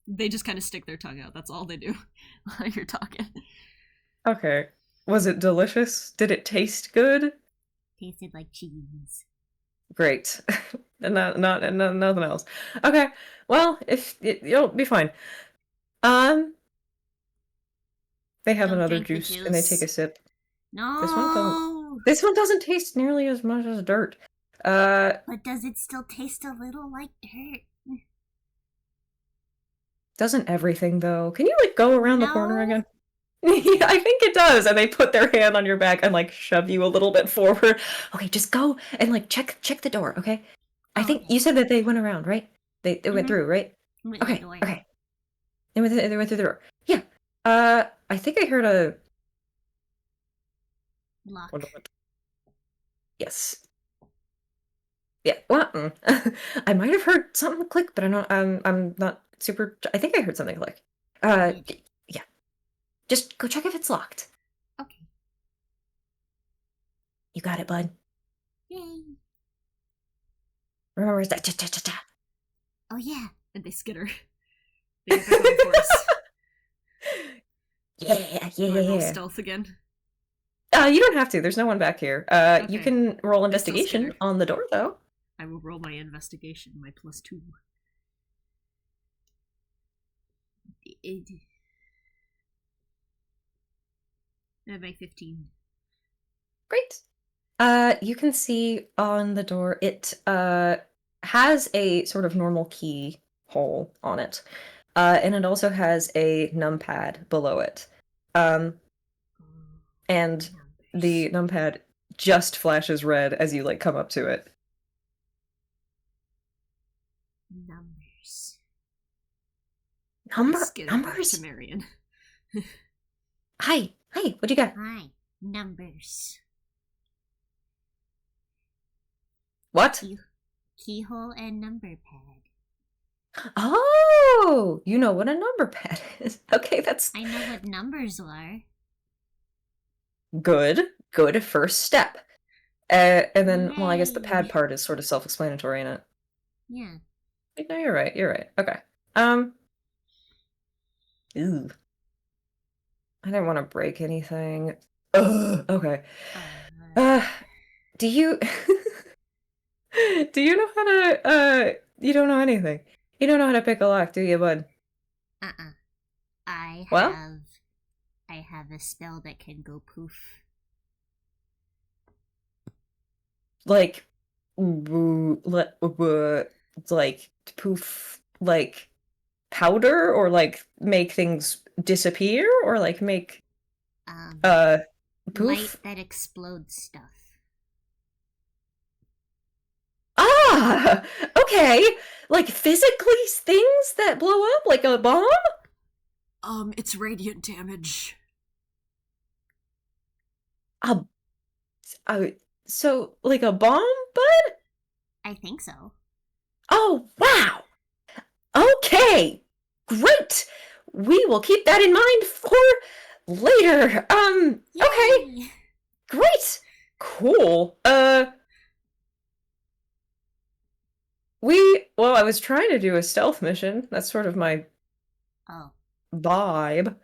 They just kind of stick their tongue out. That's all they do while you're talking. Okay. Was it delicious? Did it taste good? Tasted like cheese. Great. And nothing else. Okay. Well, you'll be fine. They have another juice and they take a sip. No. This one doesn't taste nearly as much as dirt. But does it still taste a little like dirt? Doesn't everything though? Can you like go around the corner No. again? Yeah, I think it does. And they put their hand on your back and like shove you a little bit forward. Okay, just go and like check the door, okay? I Oh, think okay. you said that they went around, right? They went Mhm. through, right? Went through the Okay, door. okay. They went through the door. Yeah. I think I heard a Lock. one moment. Yes. Yeah. Well, I might have heard something click, but I'm not super. I think I heard something click. You did. Yeah. Just go check if it's locked. Okay. You got it, bud. Yay. Remember that. Cha-cha-cha-cha. Oh yeah. And they skitter. They get their own force. Yeah, Do I roll yeah. stealth again? You don't have to. There's no one back here. You Okay. can roll They're still investigation scared. on the door, though. I will roll my investigation, my +2. I make 15. Great. You can see on the door it has a sort of normal key hole on it. And it also has a numpad below it. And the numpad just flashes red as you like come up to it. Numbers. Back Numbers? to Marion. Hi, what do you got? Hi. Numbers. What? Keyhole and number pad. Oh, you know what a number pad is. Okay, that's I know what numbers are. good. Good first step. And then, well, I guess the pad Yay. part is sort of self-explanatory in it. Yeah. No, you're right. Okay. Ooh. I didn't want to break anything. Ugh, okay. Do you do you know how to you don't know anything. You don't know how to pick a lock, do you, bud? I Well? have a spell that can go poof. Like like poof, like powder, or like make things disappear, or like make Light poof? that explodes stuff. Ah, okay. Like physically things that blow up, like a bomb? It's radiant damage. So like a bomb, bud? I think so. Oh, wow. Okay. Great. We will keep that in mind for later. Okay. Yay! Great. Cool. Well, I was trying to do a stealth mission. That's sort of my Oh. vibe.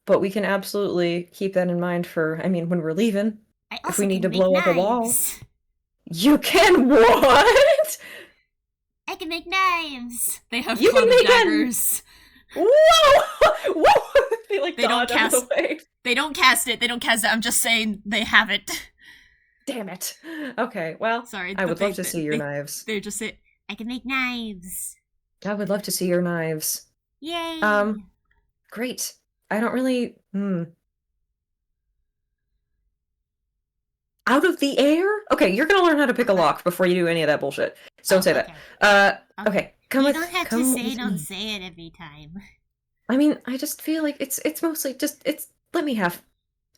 But we can absolutely keep that in mind for, I mean, when we're leaving. I If also we need can to make blow up a wall. knives. You can what? I can make knives. They have You can clubbed make daggers. Whoa! Whoa! They like They don't dodge out of cast- the way. They don't cast it. I'm just saying they have it. Damn it. Okay, well, Sorry. I but would they- love to see your knives. They just say, I can make knives. I would love to see your knives. Yay! Great. I don't really. Out of the air? Okay, you're gonna learn how to pick a lock before you do any of that bullshit. So don't say okay. that. Okay, come you with. don't have come to say with don't me. say it every time. I mean, I just feel like it's mostly just it's. Let me have it.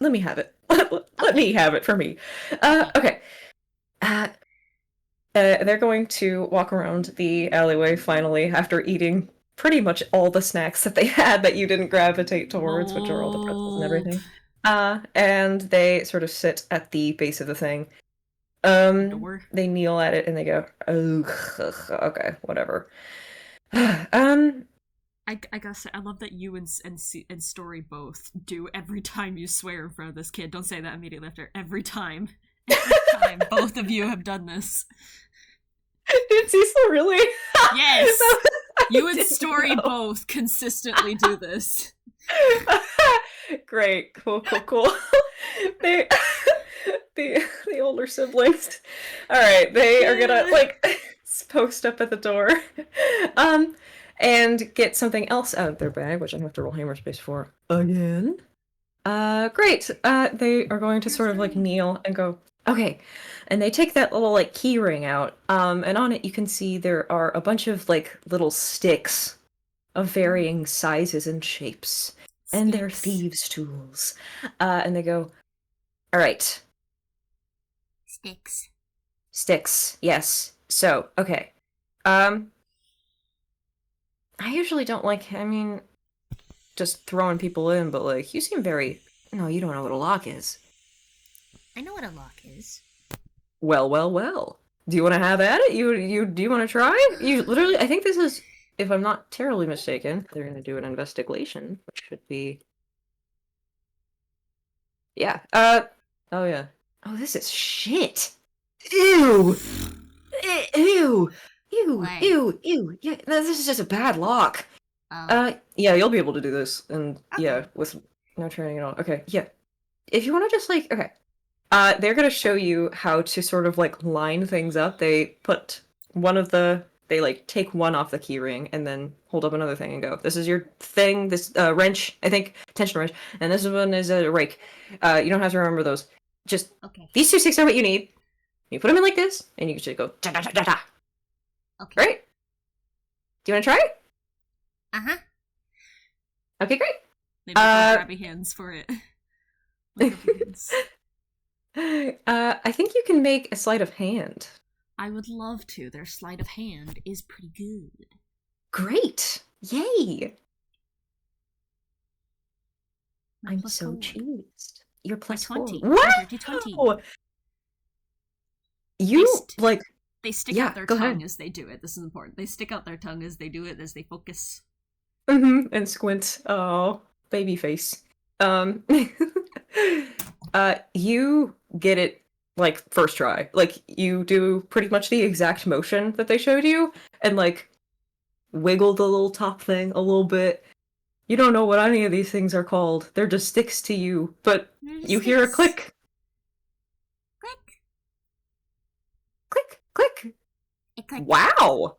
Let me have it for me. Okay. They're going to walk around the alleyway finally after eating pretty much all the snacks that they had that you didn't gravitate towards, which are all the pretzels and everything. And they sort of sit at the base of the thing. door. They kneel at it and they go, "Oh, okay, whatever." I gotta say, I love that you and Story both do every time you swear in front of this kid. Don't say that immediately after. Every time. Every time. Both of you have done this. Did Cecil really? Yes! You and didn't Story know. both consistently do this. Great, cool. They, the older siblings. All right, they are gonna like post up at the door, and get something else out of their bag, which I have to roll hammer space for again. Great. They are going to sort of like kneel and go, okay. And they take that little like key ring out, and on it you can see there are a bunch of like little sticks of varying sizes and shapes. And they're Sticks. thieves' tools. And they go, all right, Sticks. sticks, yes. So, okay. I usually don't like, I mean, just throwing people in, but like, you seem very, no, you don't know what a lock is. I know what a lock is. Well, well, well. Do you want to have at it? Do you want to try? You literally, I think this is, if I'm not terribly mistaken, they're going to do an investigation, which should be, yeah. Oh yeah. Oh, this is shit. Ew. Ew. Ew. What? Ew. Ew. Yeah, no, this is just a bad lock. Oh. Yeah, you'll be able to do this, and yeah, Okay. with no training at all. Okay, yeah. If you want to just like, okay. They're gonna show you how to sort of like line things up. They put they like take one off the key ring and then hold up another thing and go, this is your thing, this wrench, I think, tension wrench, and this one is a rake. You don't have to remember those. Just, Okay. these two sticks are what you need. You put them in like this, and you just go, da da da da da. Okay. Right? Do you want to try it? Uh-huh. Okay, great. They make grabby hands for it. Grabby hands. I think you can make a sleight of hand. I would love to. Their sleight of hand is pretty good. Great! Yay! My I'm plus so 4. cheesed. You're My plus 20. 4. My Wow! dirty 20. You, st- like, They stick Yeah, out their go tongue ahead. as they do it. This is important. They stick out their tongue as they do it, as they focus. and squint. Oh, baby face. You get it, like, first try. Like, you do pretty much the exact motion that they showed you, and, like, wiggle the little top thing a little bit. You don't know what any of these things are called. They're just sticks to you, but you hear a Sticks. click. Click. Click, click. It clicked. Wow!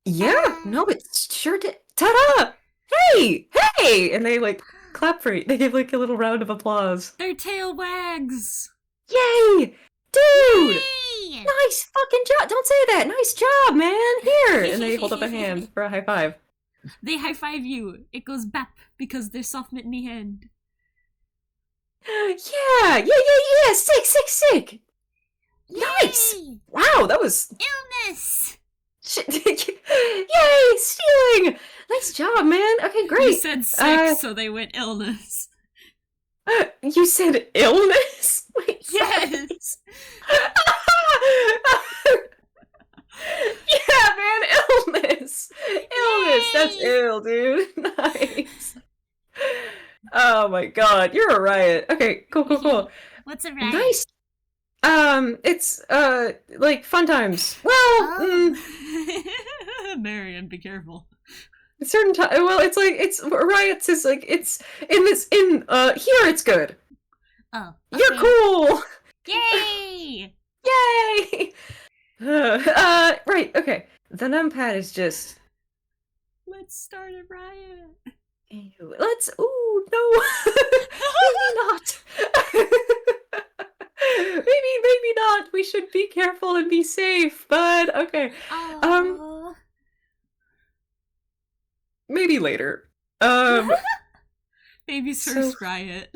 Yeah, Ta-da! no, it sure did. Ta-da! Hey! Hey! And they, like, clap for you. They give, like, a little round of applause. Their tail wags! Yay! Dude! Yay! Nice fucking job! Don't say that! Nice job, man! Here! And they hold up a hand for a high five. They high five you. It goes bap because they're soft mitteny hand. Yeah! Yeah, yeah, yeah! Sick, sick, sick! Nice! Yay! Wow, that was... Illness! Yay! Stealing! Nice job, man! Okay, You great! said sick, so they went illness. You said illness? Wait, Yes! yeah, man, illness! Illness! That's Yay! ill, dude. Nice. Oh my god, you're a riot. Okay, cool, cool, cool. What's a riot? Nice. It's, like, fun times. Well, Oh. Marion, be careful. certain time. Well, it's like, it's, riots is like, it's, here it's good. Oh. You're okay. cool! Yay! Yay! Right, okay. The numpad is just, Let's start a riot. let's, ooh, no! Maybe not! maybe not! We should be careful and be safe, but, okay. Oh. Maybe later. Baby's So- first riot.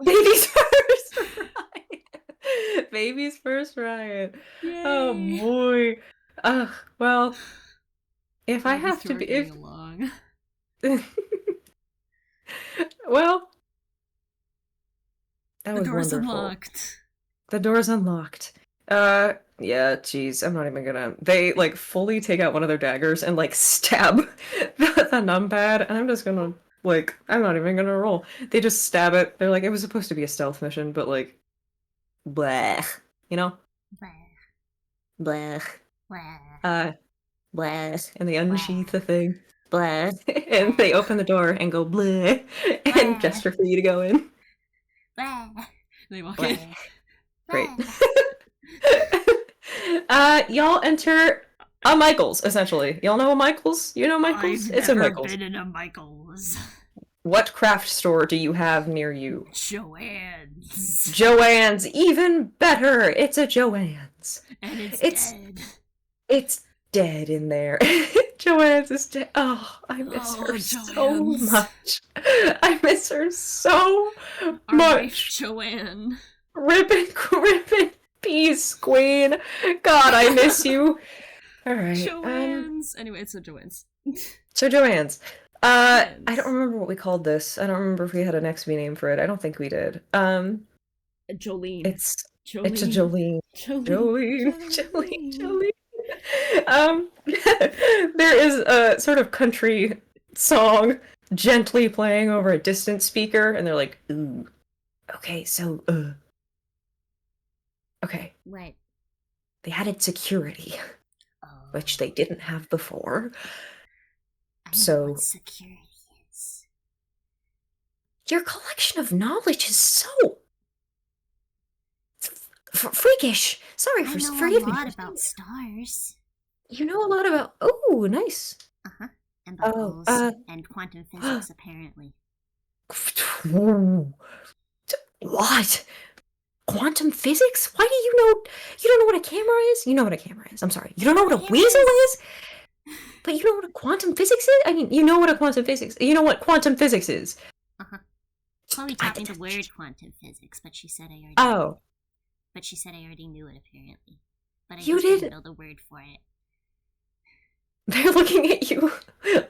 Baby's first riot! Baby's first riot. Yay. Oh boy. Well, if I Glad you have two to are be, getting along. well, that The was door's wonderful. unlocked. The door's unlocked. Yeah, jeez, I'm not even gonna. They like fully take out one of their daggers and like stab the numpad, and I'm just gonna like, I'm not even gonna roll. They just stab it. They're like, it was supposed to be a stealth mission, but like, bleh, you know, Blah, bleh. blah. Bleh, and they unsheath the thing. Bleh, and they open the door and go bleh, and Bleh. gesture for you to go in. Blah, They walk Bleh. in. Great. blah. Y'all enter A Michaels, essentially. Y'all know a Michaels? You know Michaels? I've It's a never Michaels. been in a Michaels. What craft store do you have near you? Joanne's. Joanne's, even better. It's a Joanne's. And it's dead. It's dead in there. Joanne's is dead. Oh, I miss her so Joanne's. much. I miss her so Our much. wife, Joanne. Ribbon, peace, queen. God, I miss you. All right. Joanne's. Anyway, it's a Joanne's. So Joanne's. I Joanne's. don't remember what we called this. I don't remember if we had an XP name for it. I don't think we did. Jolene. It's a Jolene. Jolene. There is a sort of country song gently playing over a distant speaker, and they're like, ooh. Okay, so, okay. What? They added security, Oh. which they didn't have before. I know So- what security is. Your collection of knowledge is so freakish. Sorry I for know forgive a me. lot about stars. You know a lot about. Oh, nice. Uh-huh. And black Oh, holes. And quantum physics, apparently. What? Quantum physics? Why do you know? You don't know what a camera is? You know what a camera is. I'm sorry. You don't know what a Camera weasel is- is? But you know what a quantum physics is? I mean, you know what a quantum physics. You know what quantum physics is. Chloe taught me the word quantum physics, but she said I already Oh, But she said I already knew it, apparently. But I You just didn't did? know the word for it. they're looking at you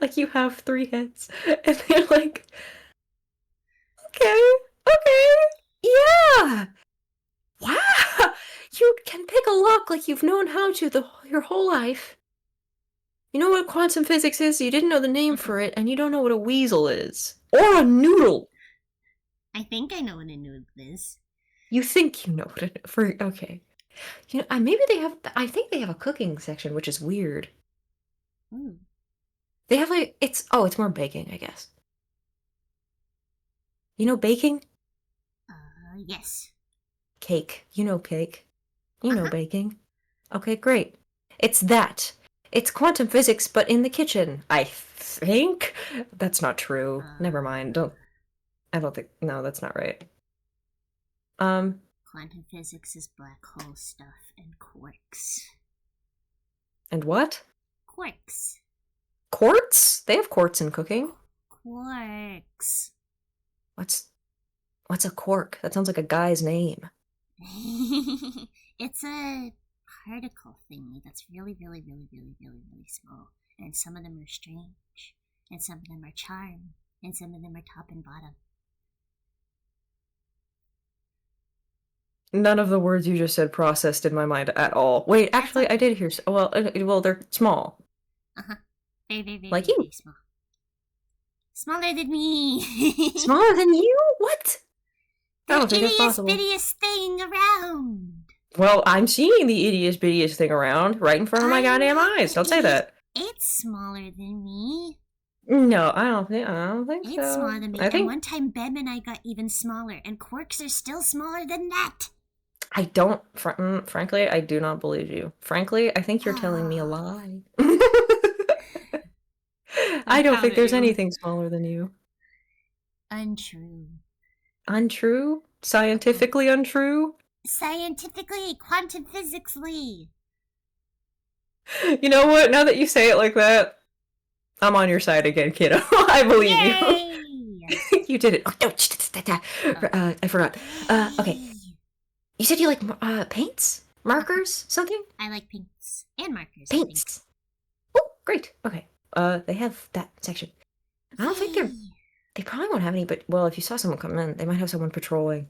like you have 3 heads, and they're like, okay, yeah. Wow, you can pick a lock like you've known how to your whole life. You know what quantum physics is, you didn't know the name for it, and you don't know what a weasel is. Or a noodle. I think I know what a noodle is. You think you know what it for okay. You know, maybe I think they have a cooking section, which is weird. Ooh. They have like it's more baking, I guess. You know baking? Yes. Cake. You know cake. You know Uh-huh. baking. Okay, great. It's that. It's quantum physics, but in the kitchen. I think that's not true. Never mind. I don't think. No, that's not right. Quantum physics is black hole stuff and quarks. And what? Quarks. Quartz? They have quartz in cooking. Quarks. What's a quark? That sounds like a guy's name. It's a particle thingy that's really, really, really, really, really, really small. And some of them are strange. And some of them are charm. And some of them are top and bottom. None of the words you just said processed in my mind at all. Wait, actually, I did hear. Well, they're small. Very, very, very, Like very, you. very small. Smaller than me. Smaller than you? What? I The don't think it's possible. bittiest thing around. Well, I'm seeing the ittiest bittiest thing around right in front of my I'm goddamn not eyes. Don't say the that. It's smaller than me. No, I don't think It's so. smaller than me. I And think one time, Bem and I got even smaller, and quarks are still smaller than that. I don't. Frankly, I do not believe you. Frankly, I think you're telling me a lie. I don't proud think of there's you. anything smaller than you. Untrue. Untrue? Scientifically untrue? Scientifically, quantum physically. You know what? Now that you say it like that, I'm on your side again, kiddo. I believe you. Yay! You did it. Oh, no, I forgot. Okay. Yay. You said you like paints? Markers? Something? I like paints and markers. I think. Paints. Oh, great. Okay. They have that section. I don't think Yay. they probably won't have any, but well, if you saw someone come in, they might have someone patrolling.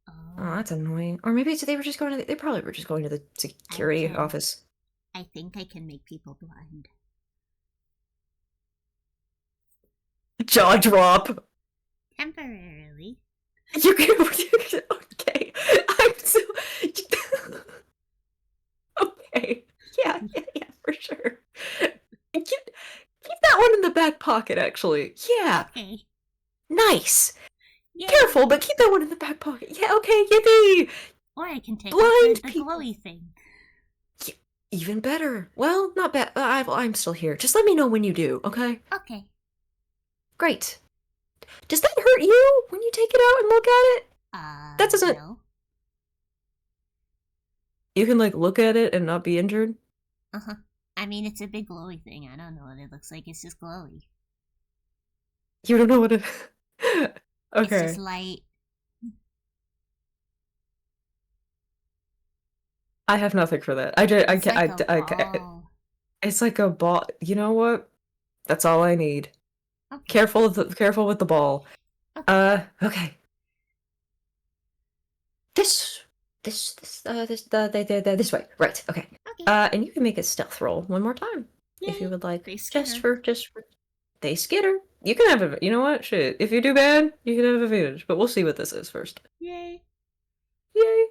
Oh, that's annoying. Or maybe they were just going to they probably were just going to the security Okay. office. I think I can make people blind. Jaw drop. Temporarily. You can okay. I'm so okay. Yeah, for sure. Keep that one in the back pocket, actually. Yeah, Okay. nice. Yay. Careful, but keep that one in the back pocket. Yeah, okay, yippee. Or I can take Blind the people. glowy thing. Even better. Well, not bad. I'm still here. Just let me know when you do, okay? Okay. Great. Does that hurt you when you take it out and look at it? That doesn't. No. You can, like, look at it and not be injured? Uh-huh. I mean, it's a big glowy thing. I don't know what it looks like. It's just glowy. You don't know what it. It's Okay. just light. I have nothing for that. It's like a ball. It's like a ball. You know what? That's all I need. Okay. Careful with the ball. Okay. Okay. This way. Right. Okay. Okay. And you can make a stealth roll one more time if you Yay. would like. They Just skitter. for they skitter. You can have you know what? Shit. If you do bad, you can have advantage. But we'll see what this is first. Yay. Yay.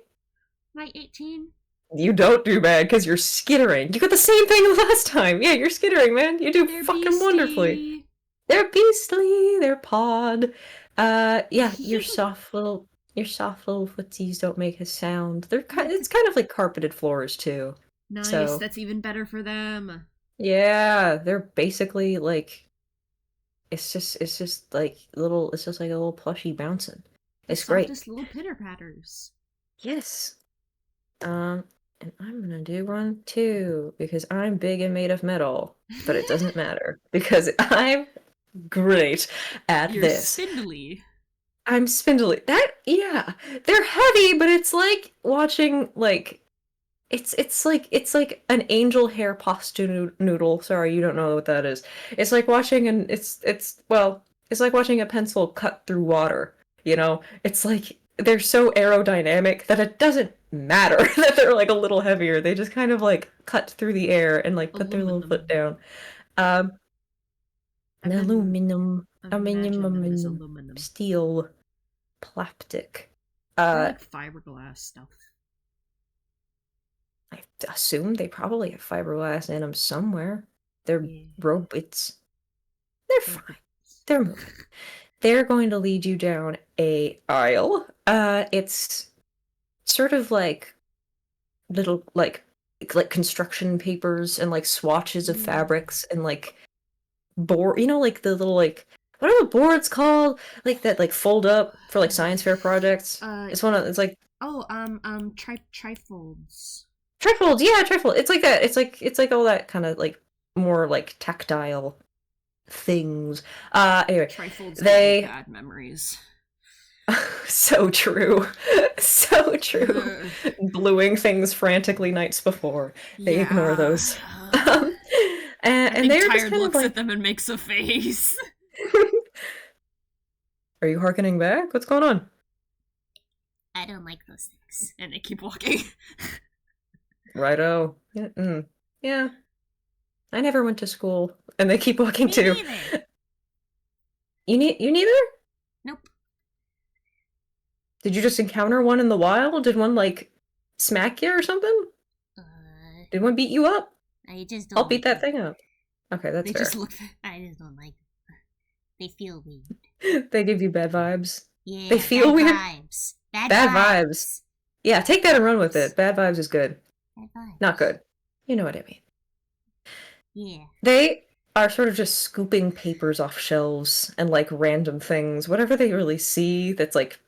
My 18. You don't do bad because you're skittering. You got the same thing last time. Yeah, you're skittering, man. You do They're fucking beastie. wonderfully. They're beastly. They're pod. Yeah, your soft little footsies don't make a sound. It's kind of like carpeted floors too. Nice. So- That's even better for them. Yeah, they're basically like it's just like it's just like a little plushy bouncing. It's great. Softest little pitter patters. Yes. And I'm gonna do one too because I'm big and made of metal, but it doesn't matter because I'm great at You're this. spindly. I'm spindly. Yeah, they're heavy, but it's like watching like it's like an angel hair pasta noodle. Sorry, you don't know what that is. It's like watching it's like watching a pencil cut through water. You know, it's like they're so aerodynamic that it doesn't matter that they're like a little heavier. They just kind of like cut through the air and like put their little foot down. I've been Aluminum, imagining it as aluminum. steel, plastic. They're like fiberglass stuff. I assume they probably have fiberglass in them somewhere. They're Yeah. robots. They're fine. They're moving. They're going to lead you down a aisle. It's sort of like little like construction papers and like swatches of fabrics and like board. You know, like the little like what are the boards called? Like that like fold up for like science fair projects. It's like trifolds. trifolds. Yeah, trifold. It's like that. It's like all that kind of like more like tactile things. Anyway, Trifolds they give me bad memories. so true. So true. Gluing things frantically nights before. They ignore those. And they're Tired just kind looks of like, at them and makes a face. Are you harkening back? What's going on? I don't like those things. And they keep walking. Righto. Yeah. I never went to school, and they keep walking Me too. neither. You neither? Nope. Did you just encounter one in the wild? Did one like smack you or something? Did one beat you up? I just don't. I'll beat like that thing up. Okay, that's They fair. just look. I just don't like them. They feel weird. They give you bad vibes. Yeah. They feel bad weird. Vibes. Bad vibes. Yeah, take that and run with it. Bad vibes is good. Bad vibes. Not good. You know what I mean. Yeah. They are sort of just scooping papers off shelves and like random things, whatever they really see that's like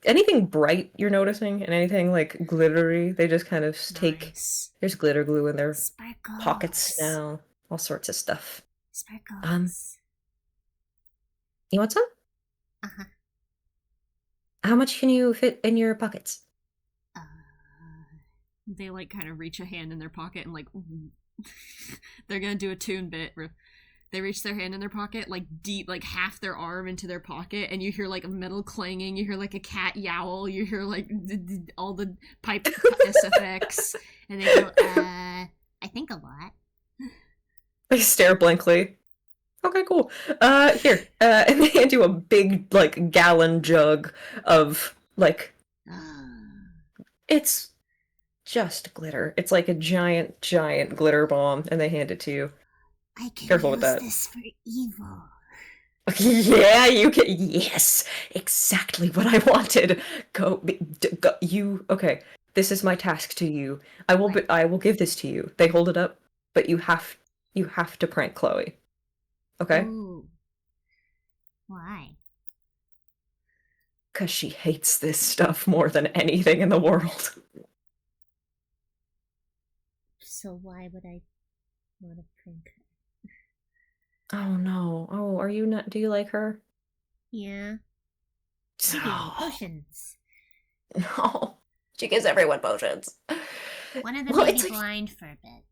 anything bright you're noticing and anything like glittery, they just kind of take. Nice. There's glitter glue in their Sparkles. pockets now, all sorts of stuff. Sparkles. You want some? Uh-huh. How much can you fit in your pockets? They like kind of reach a hand in their pocket and like they're gonna do a tune bit where they reach their hand in their pocket like deep, like half their arm into their pocket, and you hear like metal clanging, you hear like a cat yowl, you hear like all the pipe effects, and they go, I think a lot. They stare blankly. Okay, cool. Here. And they hand you a big, like, gallon jug of, like, it's just glitter. It's like a giant, giant glitter bomb, and they hand it to you. I can Careful use with that. this for evil. Yeah, you can. Yes, exactly what I wanted. Go, you. Okay. This is my task to you. I will give this to you. They hold it up, but you have to prank Chloe. Okay? Ooh. Why? Because she hates this stuff more than anything in the world. So why would I want to prank her? Oh no. Oh, are you not? Do you like her? Yeah. She gave me No. potions. No. She gives everyone potions. One of them Well, made it's me like- blind for a bit.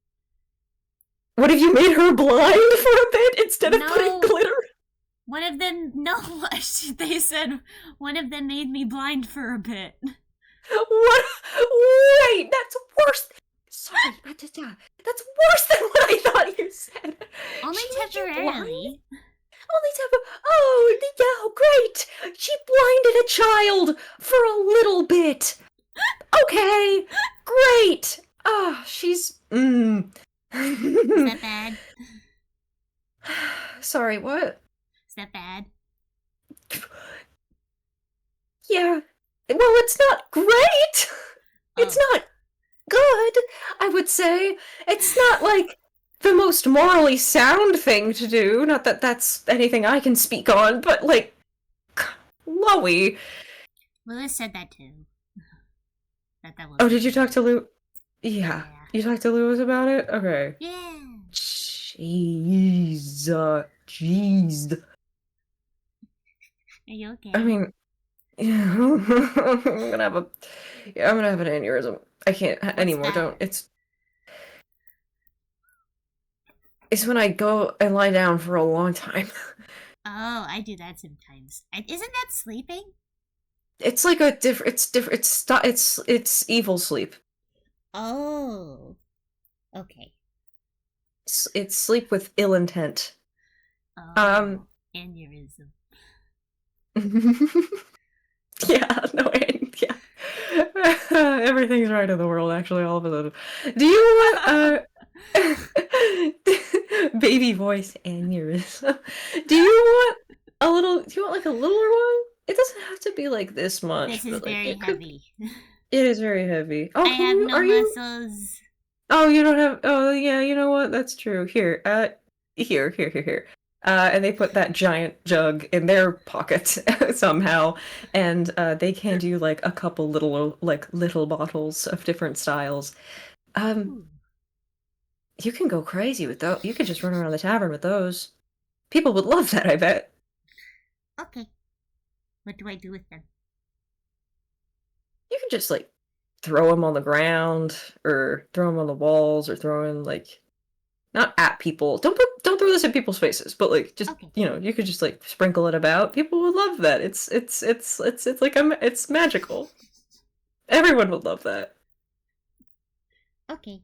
What if you made her blind for a bit instead of No. putting glitter? One of them, no, they said one of them made me blind for a bit. What? Wait, that's worse. Sorry, that's worse than what I thought you said. Only She made you blind? temporarily. Only oh, no, great! She blinded a child for a little bit. Okay, great. Ah, she's. Is that bad? Sorry, what? Is that bad? Yeah. Well, it's not great. It's Oh. not good, I would say. It's not like the most morally sound thing to do. Not that that's anything I can speak on, but like, Chloe. Lewis said that too. That was. Oh, did you talk to Lou? Yeah. You talked to Lewis about it? Okay. Yeah. Jeez. Jeez. Are you okay? I mean, yeah, I'm gonna have an aneurysm. I can't anymore. that? Don't. It's when I go and lie down for a long time. Oh, I do that sometimes. Isn't that sleeping? It's like a different. It's different. It's evil sleep. Oh. Okay. It's sleep with ill intent. Oh. Aneurysm. Yeah. No. Yeah. Everything's right in the world. Actually, all of a sudden. Do you want baby voice aneurysm? Do you want like a littler one? It doesn't have to be like this much. This is but, like, very heavy. It is very heavy. Oh, I have no are you? muscles. Oh, you don't have. Oh, yeah. You know what? That's true. Here. Here. And they put that giant jug in their pocket somehow, and they hand you like a couple little bottles of different styles. Ooh. You can go crazy with those. You could just run around the tavern with those. People would love that, I bet. Okay. What do I do with them? You can just like throw them on the ground, or throw them on the walls, or throw them like not at people. Don't throw this in people's faces, but like just Okay. you could just like sprinkle it about. People would love that. It's like it's magical. Everyone would love that. Okay.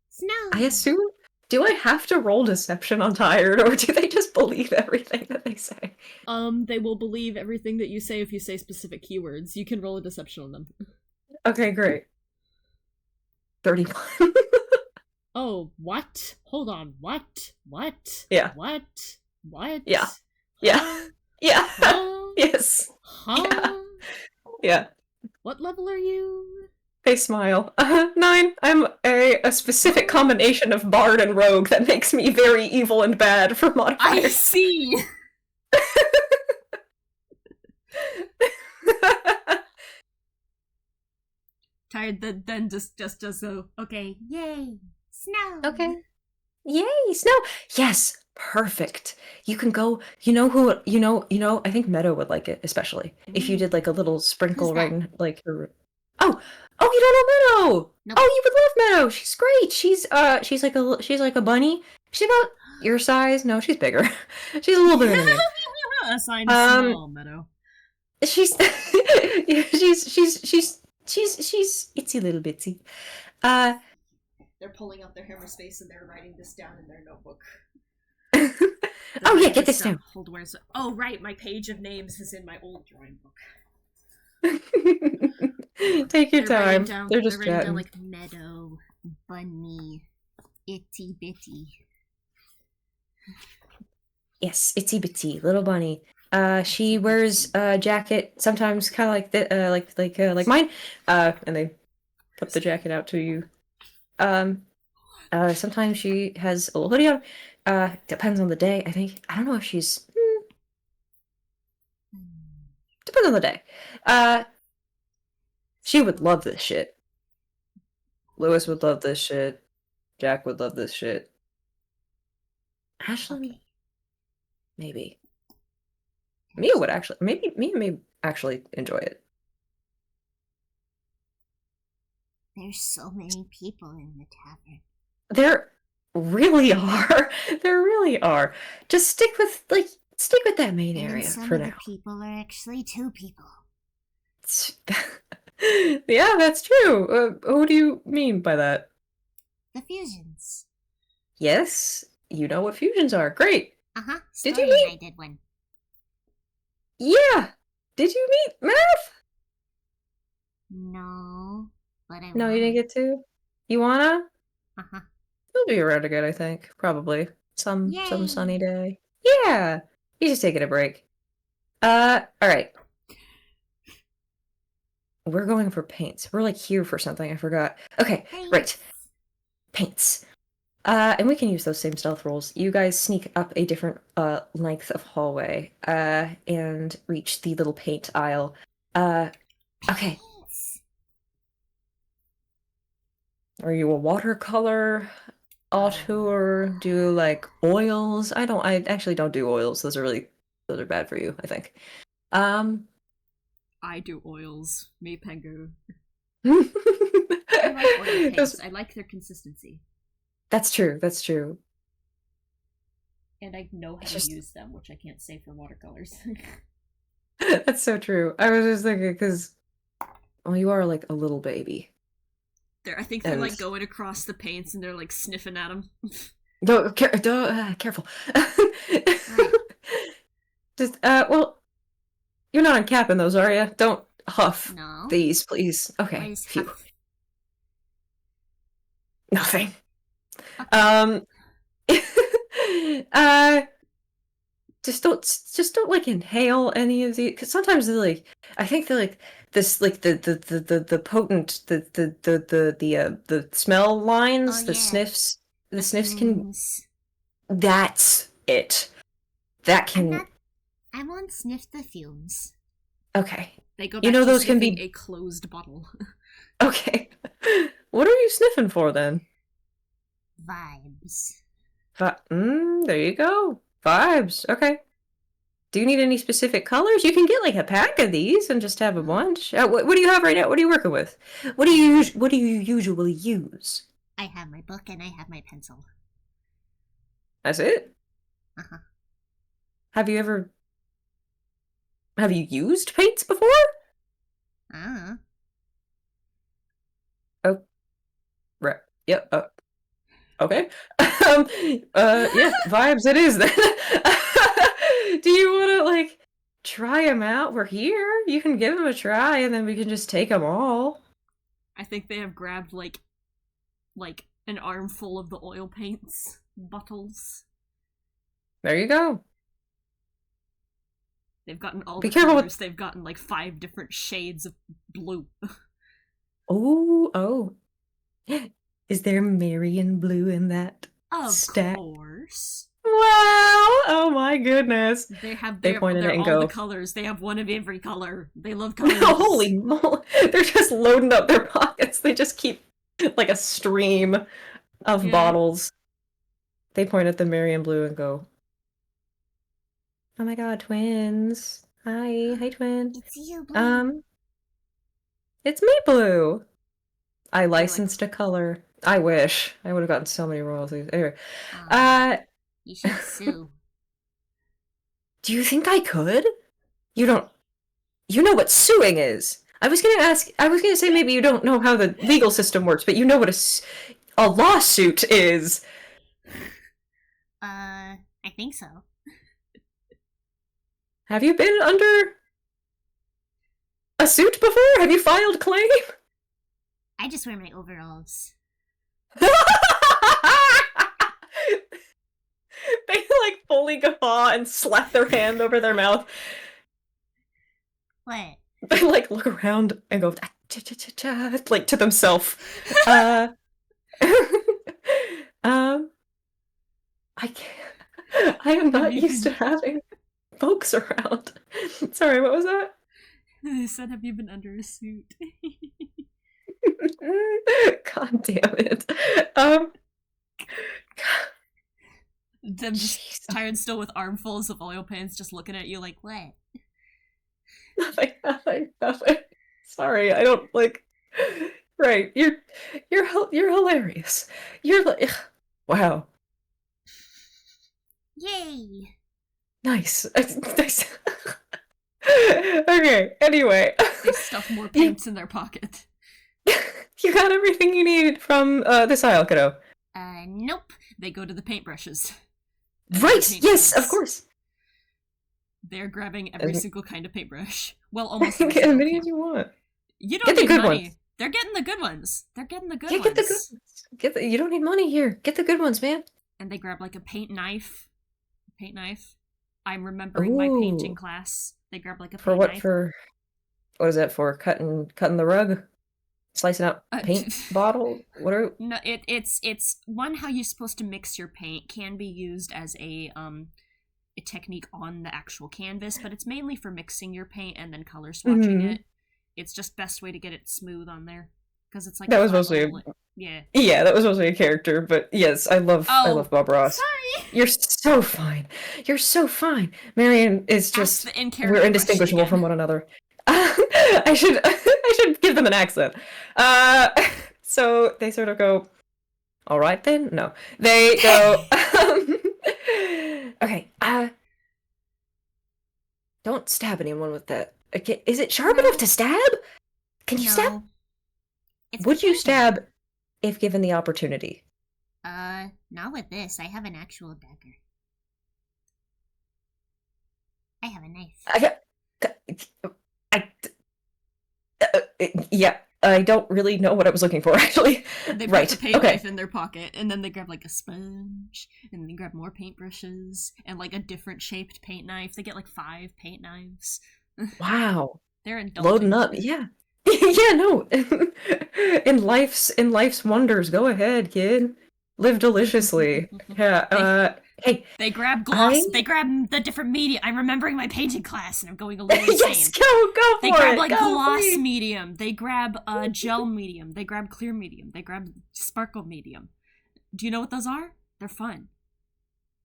Snow. I assume. Do I have to roll deception on Tired, or do they just believe everything that they say? They will believe everything that you say if you say specific keywords. You can roll a deception on them. Okay, great. 31. Oh, what? Hold on, what? What? Yeah. What? What? Yeah. Yeah. Huh? Yeah. Huh? Yes. Huh? Yeah. What level are you? They smile. 9. I'm a specific combination of bard and rogue that makes me very evil and bad for I modifiers. see! Tired, then just so. Okay. Yay. Snow. Okay. Yay, snow. Yes, perfect. You can go. You know who? I think Meadow would like it, especially if you did like a little sprinkle Who's right that? in like her. Oh, you don't know Meadow. Nope. Oh, you would love Meadow. She's great. She's like a bunny. She's about your size. No, she's bigger. She's a little bigger than you. Assigned small, Meadow. She's yeah, she's itsy little bitsy. They're pulling out their hammer space and they're writing this down in their notebook. Oh yeah, get this down. Hold where's oh right, my page of names is in my old drawing book. Take your They're writing time. down- They're just writing down, chatting. Like meadow, bunny, itty bitty. Yes, itsy bitsy little bunny. She wears a jacket sometimes, kind of like like mine. And they put the jacket out to you. Sometimes she has a little hoodie on. Depends on the day, I think. I don't know if she's. Depends on the day. She would love this shit. Lewis would love this shit. Jack would love this shit. Ashlyn, Okay. maybe. Mia would actually. Maybe Mia may actually enjoy it. There's so many people in the tavern. There really are. There really are. Just stick with that main And area some for of the now. people are actually 2 people. Yeah, that's true. Who do you mean by that? The fusions. Yes, you know what fusions are. Great. Uh-huh. Did you Story and meet? I did one. Yeah. Did you meet Math? No, but I No, you didn't wanna. get to. You wanna? Uh-huh. He'll be around again, I think. Probably. Some Yay! sunny day. Yeah. He's just taking a break. Alright. We're going for paints. We're like here for something, I forgot. Okay, right. Paints. And we can use those same stealth rolls. You guys sneak up a different length of hallway, and reach the little paint aisle. Okay. Paints. Are you a watercolor auteur? Do you like oils? I actually don't do oils. Those are bad for you, I think. I do oils. Me Pengu. I I like oil paints. I like their consistency. That's true. That's true. And I know how It's to just- use them, which I can't say for watercolors. That's so true. I was just thinking because, well, you are like a little baby. I think they're And- like going across the paints and they're like sniffing at them. No, careful. Just well, you're not uncapping those, are you? Don't huff No. these, please. What Okay. is Phew. huff? Nothing. Okay. Uh, just don't like inhale any of these, because sometimes they're like, I think they're like this, like the potent the smell lines, Oh, the yeah. sniffs, the The sniffs can. fumes. That's it. That can. I won't sniff the fumes. Okay. They go back You know to those can sniffing be- a closed bottle. Okay. What are you sniffing for then? Vibes. There you go. Vibes. Okay. Do you need any specific colors? You can get like a pack of these and just have a bunch. What do you have right now? What are you working with? What do you usually use? I have my book and I have my pencil. That's it? Uh-huh. Have you used paints before? Ah. Oh, right. Yep. Okay. Yeah, vibes it is then. Do you want to like try them out? We're here. You can give them a try, and then we can just take them all. I think they have grabbed like an armful of the oil paints bottles. There you go. They've gotten all Be the careful with- colors. They've gotten like 5 different shades of blue. Oh. Is there Marion blue in that? Of Stack. course. Wow! Oh my goodness. They have They they're, point at they're it and all the go- colors. They have one of every color. They love colors. Holy moly. They're just loading up their pockets. They just keep like a stream of Yeah. bottles. They point at the Marion blue and go, "Oh my god, twins. Hi, twin. It's you, Blue. It's me, Blue. I licensed a color. I wish. I would have gotten so many royalties. Anyway, You should sue. do you think I could? You don't. You know what suing is. I was gonna say maybe you don't know how the legal system works, but you know what a lawsuit is. I think so. Have you been under a suit before? Have you filed claim? I just wear my overalls. They like fully go paw and slap their hand over their mouth. What? They like look around and go cha-cha-cha-cha, like to themselves. I can't. I am not used to having folks around. Sorry, what was that? They said, "Have you been under a suit?" God damn it. Them just Jeez. tired still with armfuls of oil paints, just looking at you like, What? Nothing. Sorry, I don't like. Right, you're hilarious. You're like, wow, Yay! nice. Nice. Okay. Anyway, they stuff more paints in their pocket. you got everything you need from this aisle, kiddo. Nope. They go to the paintbrushes. Right. Yes, of course. They're grabbing every single kind of paintbrush. Well, almost Get every as single many as you want. You don't Get the need good money. ones. They're getting the good ones. They're getting the good Yeah, ones. get the good ones. You don't need money here. Get the good ones, man. And they grab like a paint knife. I'm remembering my painting Ooh. class. They grab like a For paint what? knife. For what is that for? Cutting the rug, slicing out paint bottle. What are? No, it's one how you're supposed to mix your paint can be used as a technique on the actual canvas, but it's mainly for mixing your paint and then color swatching it. It's just best way to get it smooth on there because it's like That was mostly yeah, that was mostly a character, but yes, I love Bob Ross. Sorry. You're so fine. You're so fine. Marion is just we're indistinguishable from one another. I should give them an accent. So they sort of go, all right then? No. They go okay, don't stab anyone with that. Okay, is it sharp enough to stab? Can you stab? Would you stab if given the opportunity? Not with this. I have an actual dagger. I have a knife. Yeah, I don't really know what I was looking for, actually. They put the paint knife in their pocket, and then they grab like a sponge, and then they grab more paintbrushes, and like a different shaped paint knife. They get like 5 paint knives. Wow. They're indulging. Loading up, yeah. Yeah, no. In life's wonders, go ahead, kid. Live deliciously. Yeah, hey. They grab gloss. They grab the different media. I'm remembering my painting class, and I'm going a little insane. Yes, go for it. They grab like gloss medium. They grab gel medium. They grab clear medium. They grab sparkle medium. Do you know what those are? They're fun.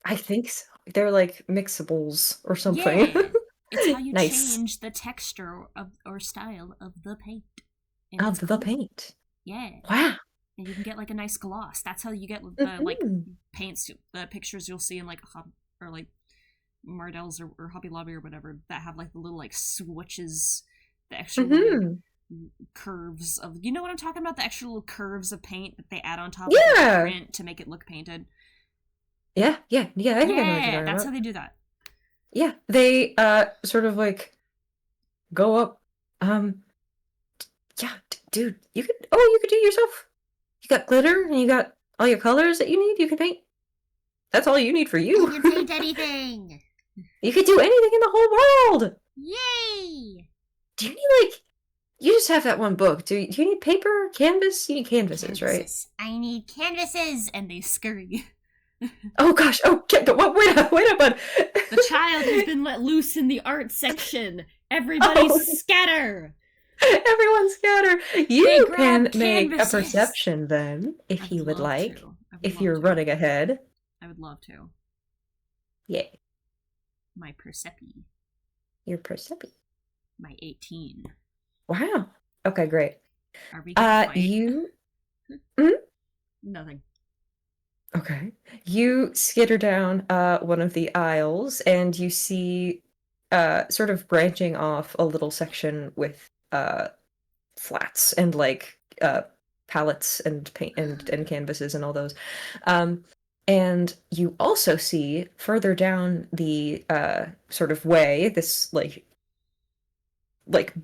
I think so. They're like mixables or something. Yeah. It's how you change the texture of or style of the paint. Of the paint. Yeah. Wow. And you can get like a nice gloss. That's how you get the like paints, the pictures you'll see in like or like Mardel's or Hobby Lobby or whatever that have like the little like switches, the extra little curves of, you know what I'm talking about? The extra little curves of paint that they add on top of the print to make it look painted. Yeah. I think I know what you're talking about. That's how they do that. Yeah, they sort of like go up. Yeah, dude, you could do it yourself. You got glitter and you got all your colors that you need. You can paint. That's all you need for you. You can paint anything. You could do anything in the whole world. Yay! Do you need like? You just have that one book. Do you need paper, canvas? You need canvases, right? I need canvases, and they scurry. Oh gosh! Oh, wait up, bud. The child has been let loose in the art section. Everybody scatter! Everyone scatter! You can make a perception then, if you would like. If you're running ahead. I would love to. Yeah. My Persepi. Your Persepi. My 18. Wow. Okay, great. Are we gonna fight? You... Nothing. Okay. You skitter down one of the aisles, and you see sort of branching off a little section with flats and like palettes and paint and canvases and all those. And you also see further down the sort of way, this like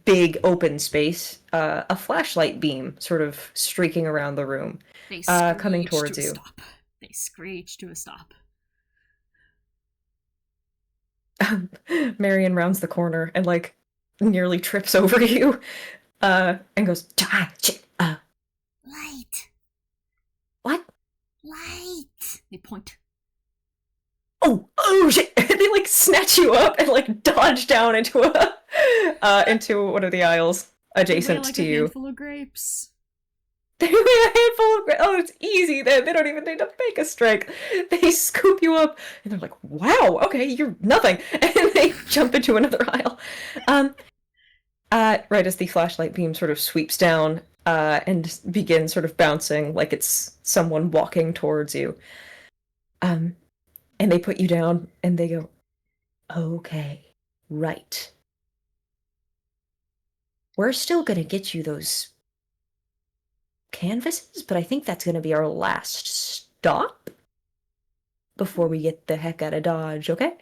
big open space, a flashlight beam sort of streaking around the room, coming towards you. They screech to a stop. Marion rounds the corner and like nearly trips over you, and goes, Light! what? Light! They point. Oh shit! And they like snatch you up and like dodge down into into one of the aisles adjacent like to a you. handful of grapes. They weigh a handful of oh, it's easy. They don't even need to make a strike. They scoop you up and they're like, wow, okay, you're nothing. And they jump into another aisle. Right as the flashlight beam sort of sweeps down, and begins sort of bouncing like it's someone walking towards you. And they put you down and they go, okay, right. We're still gonna get you those canvases, but I think that's gonna be our last stop before we get the heck out of Dodge, okay?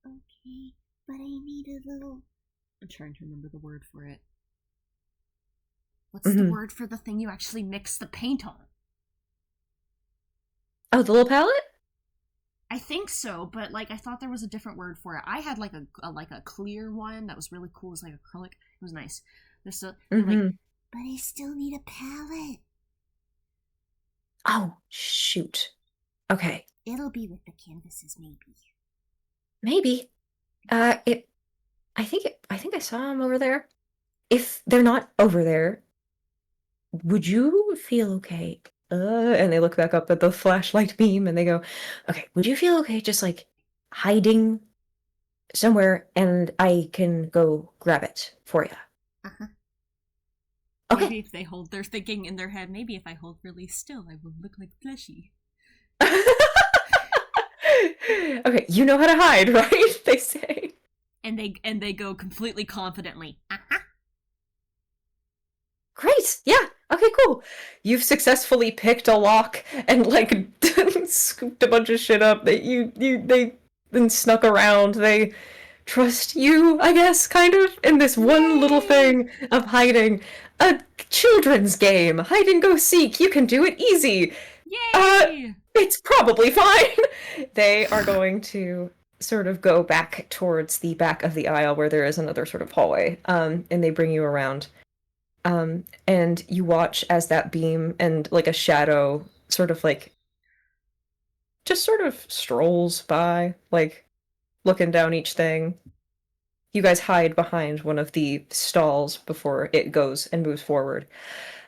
Okay, but I need a little... I'm trying to remember the word for it. What's the word for the thing you actually mix the paint on? Oh, the little palette? I think so, but like I thought there was a different word for it. I had like a clear one that was really cool. It was like acrylic. It was nice. There's like, But I still need a palette. Oh, shoot. Okay. It'll be with the canvases, maybe. Maybe. I think I saw them over there. If they're not over there, would you feel okay? And they look back up at the flashlight beam and they go, okay, would you feel okay just like hiding somewhere and I can go grab it for you? Uh-huh. Okay. Maybe if they hold, they're thinking in their head, maybe if I hold really still, I will look like Fleshy. Okay, you know how to hide, right? They say. And they go completely confidently. Uh-huh. Great. Yeah. Okay, cool. You've successfully picked a lock and like scooped a bunch of shit up that they then snuck around. They trust you, I guess, kind of, in this one little thing of hiding. A children's game. Hide and go seek. You can do it easy. Yay! It's probably fine. They are going to sort of go back towards the back of the aisle where there is another sort of hallway. And they bring you around. And you watch as that beam and like a shadow sort of like just sort of strolls by, like looking down each thing. You guys hide behind one of the stalls before it goes and moves forward.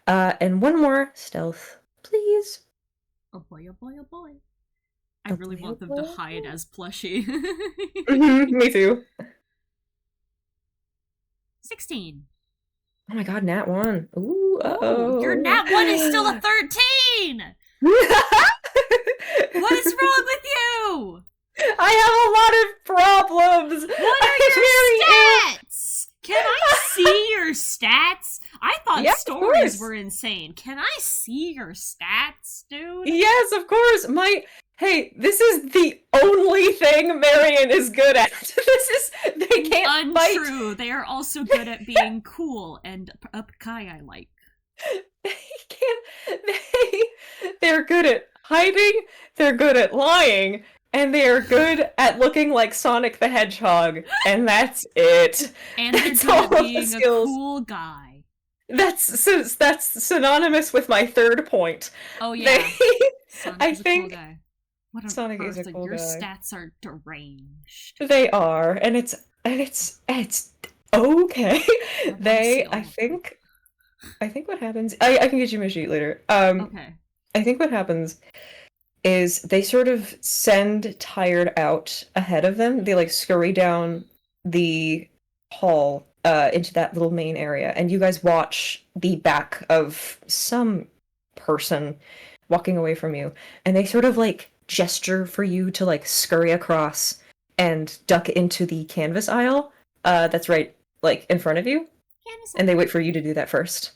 And one more stealth, please. Oh boy, oh boy, oh boy. I Oh really boy, want oh them to boy. hide as Plushy. Me too. 16. Oh my god, Nat 1. Ooh, uh-oh. Your Nat 1 is still a 13! What is wrong with you? I have a lot of problems. What are your stats? Can I see your stats? I thought Yeah, of stories course. were insane. Can I see your stats, dude? Yes, of course. Hey, this is the only thing Marion is good at. They can't fight. Untrue. They are also good at being cool and up Kai I like. They're good at hiding, they're good at lying, and they are good at looking like Sonic the Hedgehog, and that's it. And they're That's good all at of the being a skills. cool guy. That's synonymous with my third point. Oh yeah. Sonic I is a think cool guy. What on Sonic earth? is a cool Your guy. stats are deranged. They are, and it's okay. I think what happens. I can get you my sheet later. Okay. I think what happens is they sort of send Tired out ahead of them. They like scurry down the hall into that little main area, and you guys watch the back of some person walking away from you, and they sort of like gesture for you to like scurry across and duck into the canvas aisle that's right like in front of you, and they wait for you to do that first.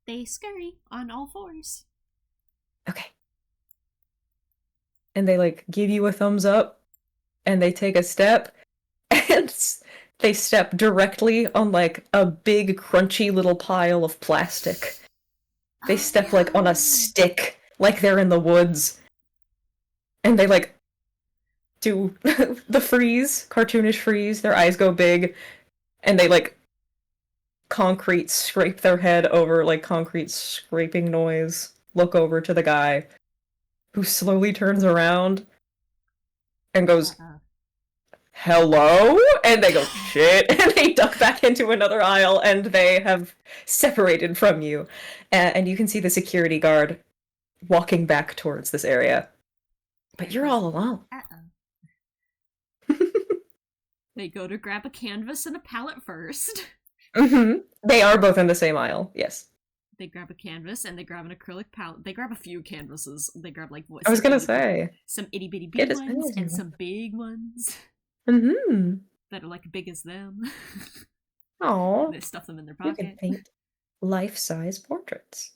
They scurry on all fours. Okay. And they like give you a thumbs up and they take a step and they step directly on like a big crunchy little pile of plastic. They step like on a stick like they're in the woods. And they like do the freeze, cartoonish freeze. Their eyes go big, and they like concrete scrape their head over like concrete scraping noise. Look over to the guy, who slowly turns around and goes, "Hello?" And they go, "Shit," and they duck back into another aisle, and they have separated from you. And you can see the security guard walking back towards this area. But you're all alone. They go to grab a canvas and a palette first. Mm-hmm. They are both in the same aisle, yes. They grab a canvas and they grab an acrylic palette. They grab a few canvases. They grab like what? I was gonna say some itty bitty big ones and some big ones. Mm-hmm. That are like big as them. Oh. They stuff them in their You pocket. can paint life-size portraits.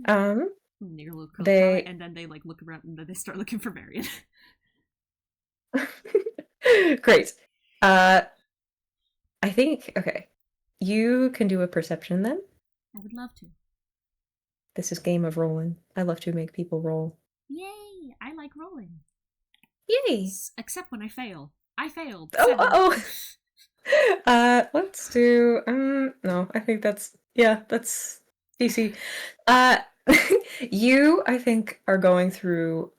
Near a little palette, and then they like look around and then they start looking for Marion. Great. I think, okay. You can do a perception then. I would love to. This is game of rolling. I love to make people roll. Yay! I like rolling. Yay! Except when I fail. I failed. Oh. Let's do, no, I think that's DC. You, I think, are going through,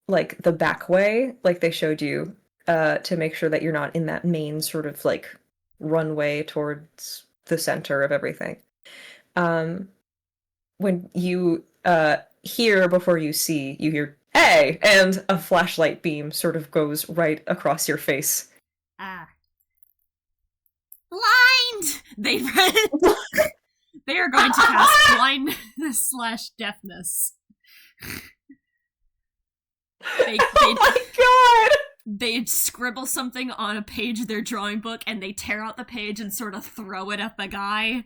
like, the back way, like they showed you, to make sure that you're not in that main sort of, like, runway towards the center of everything. When you, hear before you see, you hear, "Hey!" and a flashlight beam sort of goes right across your face. Blind! They they are going to cast blindness/deafness. Oh my god! They scribble something on a page of their drawing book and they tear out the page and sort of throw it at the guy.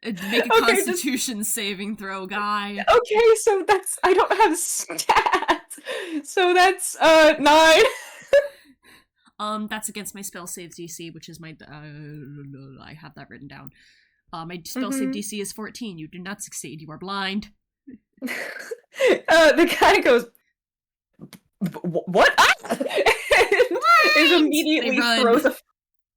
Make a Constitution saving throw, guy. Okay, so that's, I don't have stats. So that's 9. That's against my spell save DC, which is my I have that written down. My spell save DC is 14. You do not succeed. You are blind. The guy goes, "What?" Is immediately throws a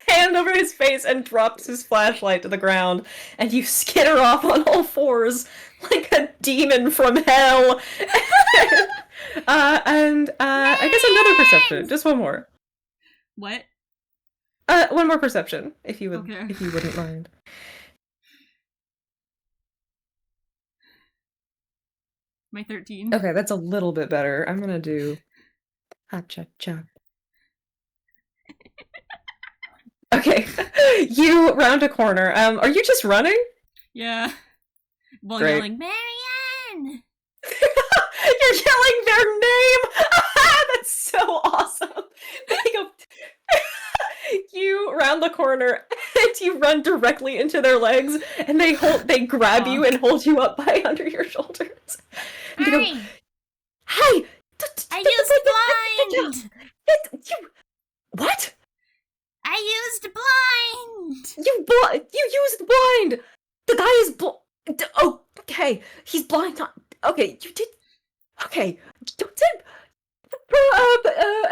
hand over his face and drops his flashlight to the ground, and you skitter off on all fours like a demon from hell. I guess another perception, just one more. What? One more perception, if you would, okay. If you wouldn't mind. My 13. Okay, that's a little bit better. I'm gonna do ha-cha-cha. Okay, you round a corner. Are you just running? Yeah. While Great. yelling, Marion! You're yelling their name! That's so awesome! They go... You round the corner and you run directly into their legs, and they grab you and hold you up by under your shoulders. And they go, "Hey! I used blind! What? I used blind! You used blind! The guy is blind. Oh, okay. He's blind. Okay, you did. Okay.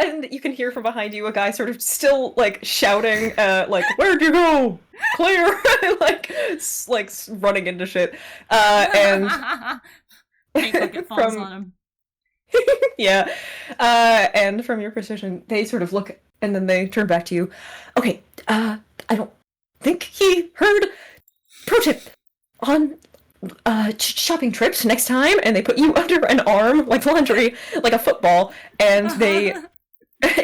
And you can hear from behind you a guy sort of still like shouting, like, "Where'd you go? Clear!" like running into shit. And Pink bucket falls on him. Yeah. And from your position, they sort of look and then they turn back to you. "Okay, I don't think he heard. Pro tip on shopping trips next time," and they put you under an arm like laundry, like a football, and they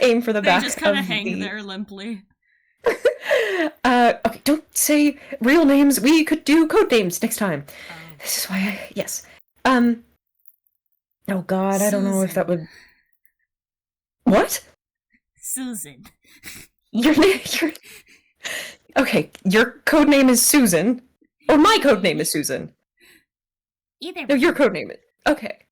aim for the back. They just kind of hang there limply. Okay, don't say real names. We could do code names next time. This is why yes. Oh god, I don't know if that would... What? Susan. Your name... Okay, your code name is Susan. Or my code name is Susan. Either No, your code name is... Okay.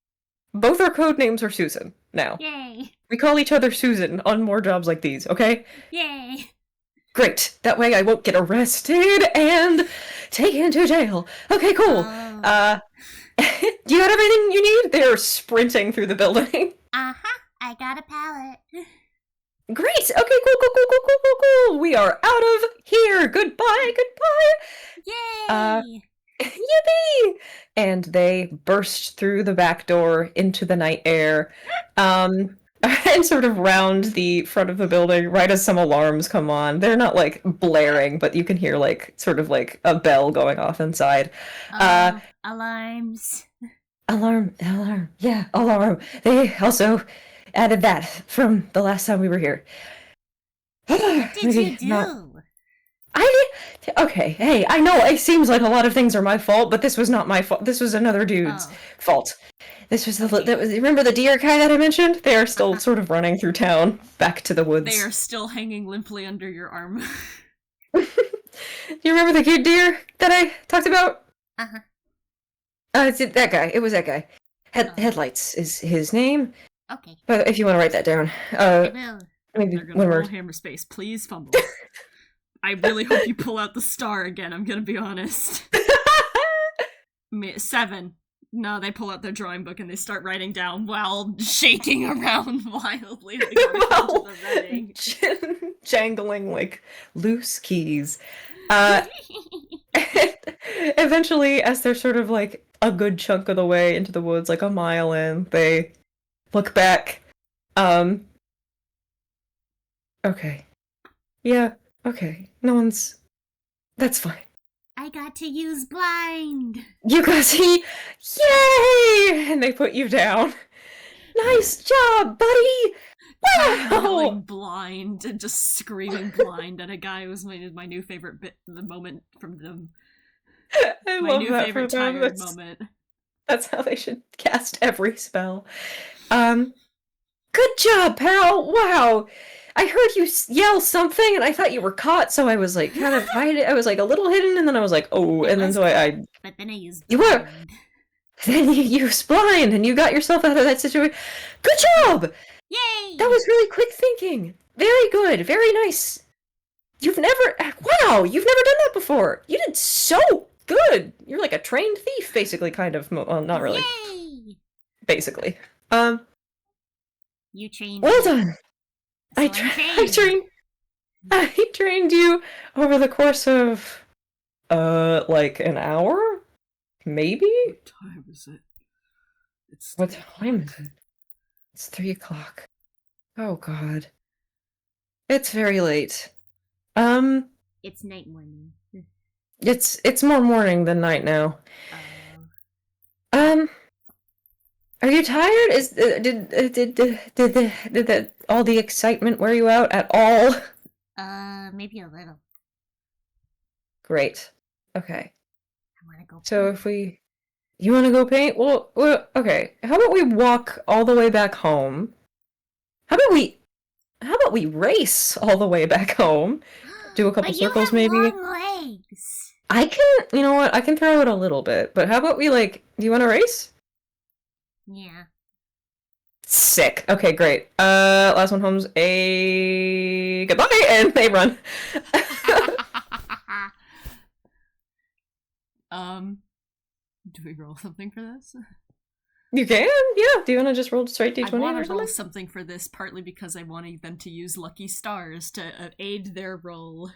Both our code names are Susan, now. Yay. We call each other Susan on more jobs like these, okay? Yay. Great. That way I won't get arrested and taken to jail. Okay, cool. Do you got everything you need? They're sprinting through the building. Uh-huh. I got a pallet. Great! Okay, cool. We are out of here! Goodbye! Yay! Yippee! And they burst through the back door into the night air, and sort of round the front of the building right as some alarms come on. They're not, like, blaring, but you can hear, like, sort of like a bell going off inside. Alarms. Alarm. Yeah, alarm. They also added that from the last time we were here. What did you do? Okay, hey, I know it seems like a lot of things are my fault, but this was not my fault. This was another dude's fault. This was remember the deer guy that I mentioned? They are still sort of running through town, back to the woods. They are still hanging limply under your arm. Do you remember the cute deer that I talked about? Uh-huh. It's that guy. It was that guy. Headlights is his name. Okay. But if you want to write that down. I will. Maybe They're gonna roll hammer space. Please fumble. I really hope you pull out the star again, I'm gonna be honest. 7. No, they pull out their drawing book and they start writing down while shaking around wildly. Jangling like loose keys. Eventually, as they're sort of like a good chunk of the way into the woods, like a mile in, they look back. Okay. Yeah, okay. No one's... That's fine. I got to use blind. You got to... Yay! And they put you down. Nice job, buddy! Wow! Yelling blind and just screaming blind at a guy who was my new favorite bit, the moment from them. I my love new that favorite for them. tired moment. That's how they should cast every spell. Good job, pal! Wow! I heard you yell something, and I thought you were caught, so I was like kind of hiding. I was like a little hidden, and then I was like, oh, and then so I. But then I used. You were. Then you used blind, and you got yourself out of that situation. Good job! Yay! That was really quick thinking. Very good. Very nice. You've never. Wow! You've never done that before. You did so good. You're like a trained thief, basically, kind of. Well, not really. Yay! Basically. You trained. Well done. So I trained you over the course of, like an hour? Maybe? What time is it? What time is it? It's 3 o'clock. Oh god. It's very late. It's night morning. It's more morning than night now. Are you tired? Did all the excitement wear you out at all? Maybe a little. Great. Okay. I wanna go. So if you want to go paint? Well, okay. How about we walk all the way back home? How about we race all the way back home? Do a couple but circles, you have maybe. Long legs. I can. You know what? I can throw it a little bit. But how about we do you want to race? Yeah. Sick. Okay, great. Last one home's a goodbye, and they run. Do we roll something for this? You can, yeah. Do you want to just roll straight d20 I want or to roll something? something for this, partly because I wanted them to use lucky stars to aid their roll.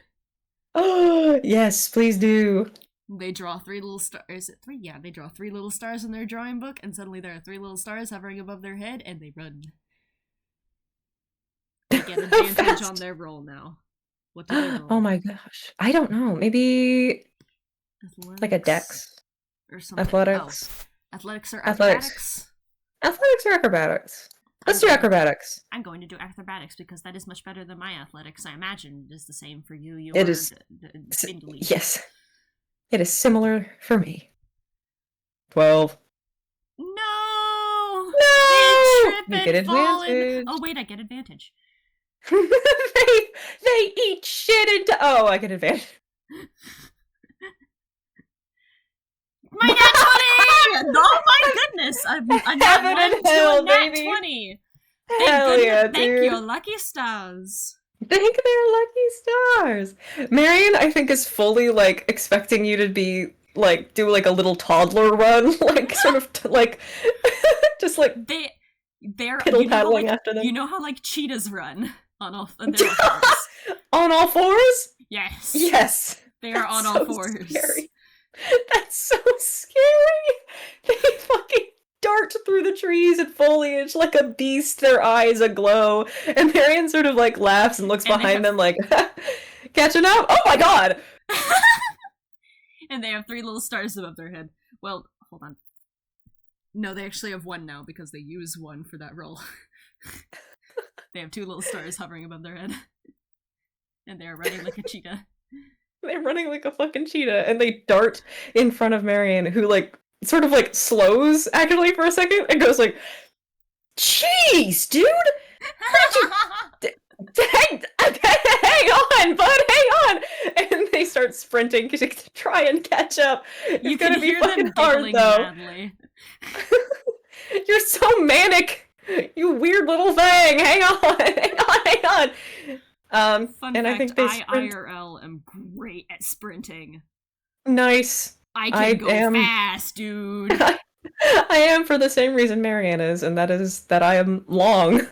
Oh, yes, please do. They draw 3 little stars. Is it 3? Yeah, they draw 3 little stars in their drawing book, and suddenly there are 3 little stars hovering above their head, and they run. They get advantage on their roll now. What do they roll? Oh my gosh. I don't know. Maybe Athletics? like a dex? Or something. Athletics? Oh. Athletics or Athletics. acrobatics? Athletics or acrobatics? Let's do acrobatics. I'm going to do acrobatics because that is much better than my athletics. I imagine it is the same for you. You It are is. spindly. Yes. It is similar for me. 12. No! No! They trip You and get fall and- advantage. Oh wait, I get advantage. they eat shit into. Oh, I get advantage. My nat 20! Oh my goodness! I'm not Heaven and one to hell, a nat baby. 20. Hell yeah, Thank dude. your lucky stars. Thank their lucky stars. Marion, I think, is fully expecting you to be do a little toddler run, sort of just They They're piddle paddling like, after them. You know how like cheetahs run on all they're all fours. On all fours? Yes. Yes. They are on That's all so fours. Scary. That's so scary. They fucking dart through the trees and foliage like a beast, their eyes aglow. And Marion sort of like laughs and looks behind them like, catching up? Oh my god! And they have 3 little stars above their head. Well, hold on. No, they actually have 1 now because they use 1 for that roll. They have 2 little stars hovering above their head. And they are running like a cheetah. They're running like a fucking cheetah, and they dart in front of Marion, who like sort of like slows actually for a second and goes like, "Jeez, dude! Hang on, bud, hang on!" And they start sprinting to try and catch up. You It's gonna can be hear fucking them hard, giggling though. madly. You're so manic, you weird little thing. Hang on, hang on. Fun and fact, I think they sprint. IRL am great at sprinting. Nice. I can go fast, dude. I am for the same reason Marianne is, and that is that I am long.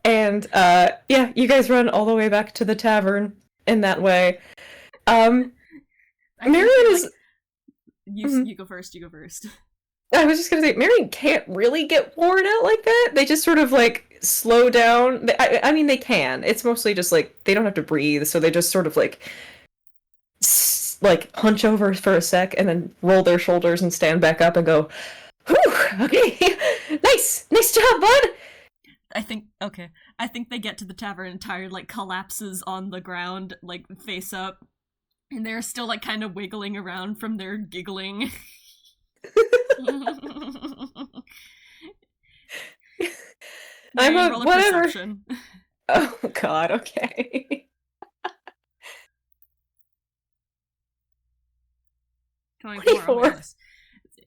And yeah, you guys run all the way back to the tavern in that way. Marianne is. Like, you go first. You go first. I was just gonna say, Marion can't really get worn out like that. They just sort of like slow down. I mean, they can. It's mostly just like they don't have to breathe, so they just sort of like hunch over for a sec and then roll their shoulders and stand back up and go, "Whew, okay, nice job, bud." I think they get to the tavern and Tired like collapses on the ground, like face up, and they're still like kind of wiggling around from their giggling. I'm a roll whatever. Perception. Oh god, okay. 24. Awareness.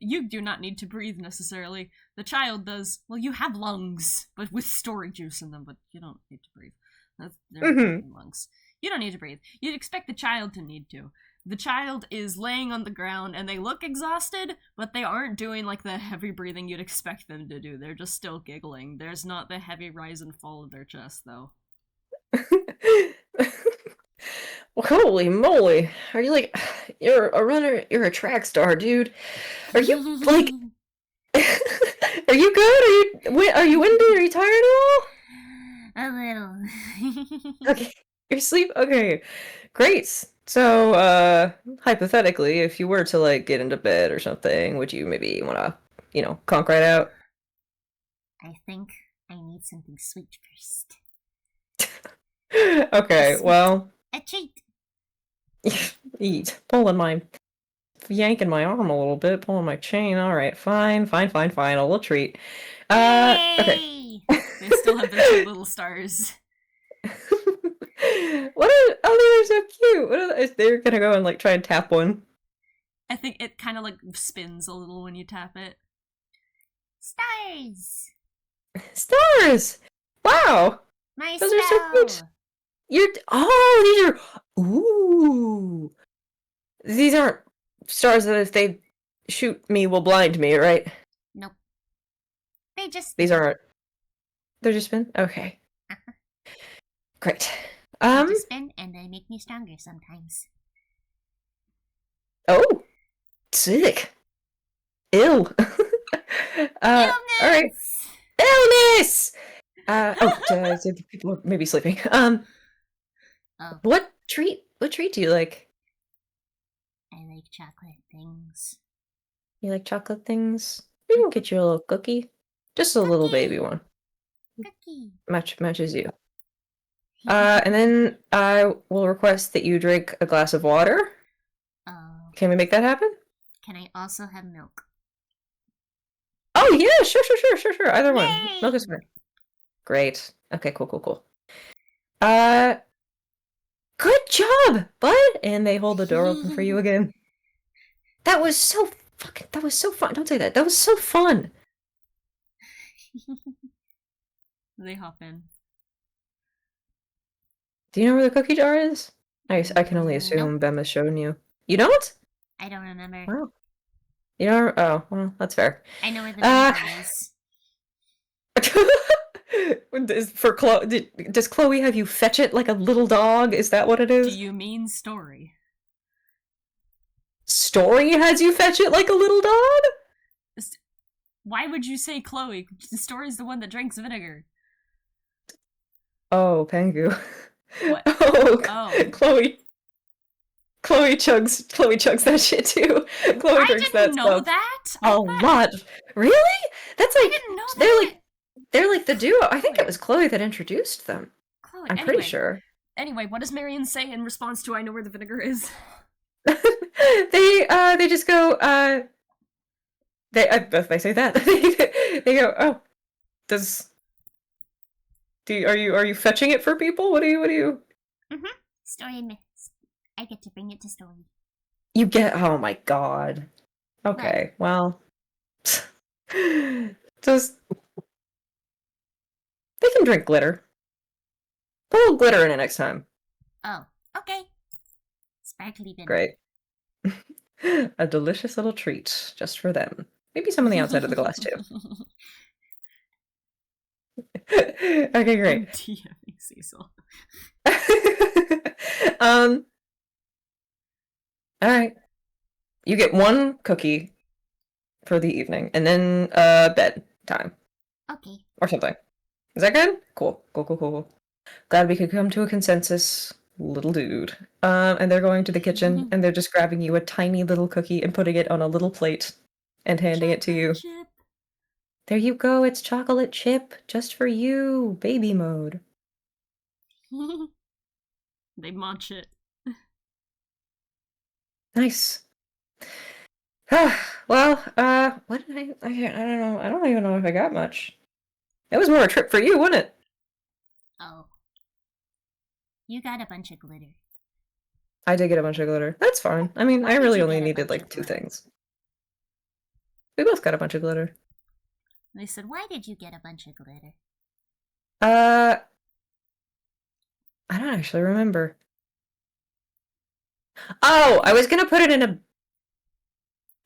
You do not need to breathe necessarily. The child does. Well, you have lungs, but with story juice in them, but you don't need to breathe. They're lungs. You don't need to breathe. You'd expect the child to need to. The child is laying on the ground and they look exhausted, but they aren't doing like the heavy breathing you'd expect them to do. They're just still giggling. There's not the heavy rise and fall of their chest, though. Holy moly. Are you like, you're a runner, you're a track star, dude. Are you like, are you good? Are you windy? Are you tired at all? A little. Okay. Your sleep? Okay. Great. So, hypothetically, if you were to like get into bed or something, would you maybe want to, conk right out? I think I need something sweet first. Okay, well. A treat. Eat. Pulling my. Yanking my arm a little bit, pulling my chain. Alright, fine. A little treat. Okay. Yay! They still have their 2 little stars. They're so cute. They're gonna go and like try and tap one. I think it kind of like spins a little when you tap it. Stars! Stars! Wow! My Those spell! are so cute. These are. Ooh! These aren't stars that if they shoot me will blind me, right? Nope. They just. These aren't. They're just spin? Okay. Great. They just spin and they make me stronger sometimes. Oh! Sick. Ill. Alright. Illness! People are maybe sleeping. Oh. What treat do you like? I like chocolate things. You like chocolate things? We can get you a little cookie. Just a little baby one. Cookie. Matches you. And then I will request that you drink a glass of water. Oh. Can we make that happen? Can I also have milk? Oh yeah, sure. Either one. Yay! Milk is fine. Great. Okay, cool. Good job, bud! And they hold the door open for you again. That was so fun. Don't say that. That was so fun. They hop in. Do you know where the cookie jar is? I can only assume Bem has shown you. You don't? I don't remember. Wow. You know? Oh, well, that's fair. I know where the milk is. Does Chloe have you fetch it like a little dog? Is that what it Do is? you mean Story? Story has you fetch it like a little dog? Why would you say Chloe? Story's the one that drinks vinegar. Oh, Pengu. What? Oh, Oh. Chloe chugs that shit too. Chloe I drinks didn't that know stuff that! a lot. Really? That's I like didn't know that! they're like the duo. I think Chloe. it was Chloe that introduced them. Chloe, I'm pretty sure. Anyway, what does Marion say in response to I know where the vinegar is? They just go they say that. They go, "Oh, are you fetching it for people? What do you Story miss. I get to bring it to Story. You get, oh my god. Okay, well. Just. They can drink glitter. Put a little glitter in it next time. Oh, okay. Sparkly vinegar. Great. A delicious little treat just for them. Maybe some on the outside of the glass too. Okay, great. I'm DMing Cecil. Alright. You get one cookie for the evening, and then bed time. Okay. Or something. Is that good? Cool. Cool. Glad we could come to a consensus, little dude. And they're going to the kitchen, and they're just grabbing you a tiny little cookie and putting it on a little plate and handing it to you. Chip. There you go, it's chocolate chip, just for you, baby mode. They munch it. Nice. Well, what did I don't know. I don't even know if I got much. It was more a trip for you, wasn't it? Oh. You got a bunch of glitter. I did get a bunch of glitter. That's fine. I mean, Why I did really you only get a needed bunch like of 2 glitter? things. We both got a bunch of glitter. They said, why did you get a bunch of glitter? I don't actually remember. Oh, I was gonna put it in a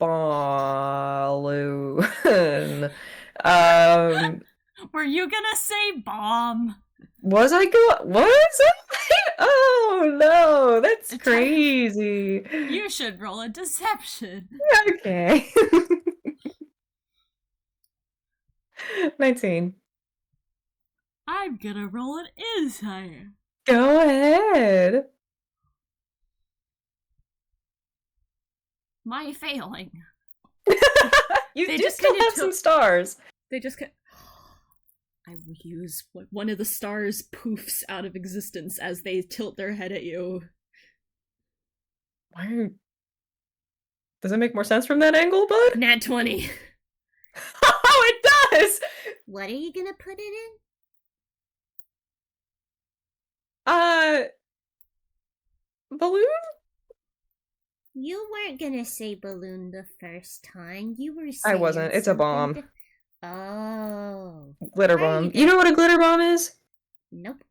balloon. Were you gonna say bomb? Was I Oh no, that's crazy. You should roll a deception. Okay. 19. I'm gonna roll an insight. Go ahead. My failing. You They do just still kinda have some stars. They just I will use one of the stars poofs out of existence as they tilt their head at you. Does it make more sense from that angle, bud? Nat 20. Oh, it does! What are you gonna put it in? Balloon? You weren't gonna say balloon the first time. You were I saying wasn't. It's a bomb. something Oh. Glitter Why are bomb. you You know what a glitter bomb is? Nope.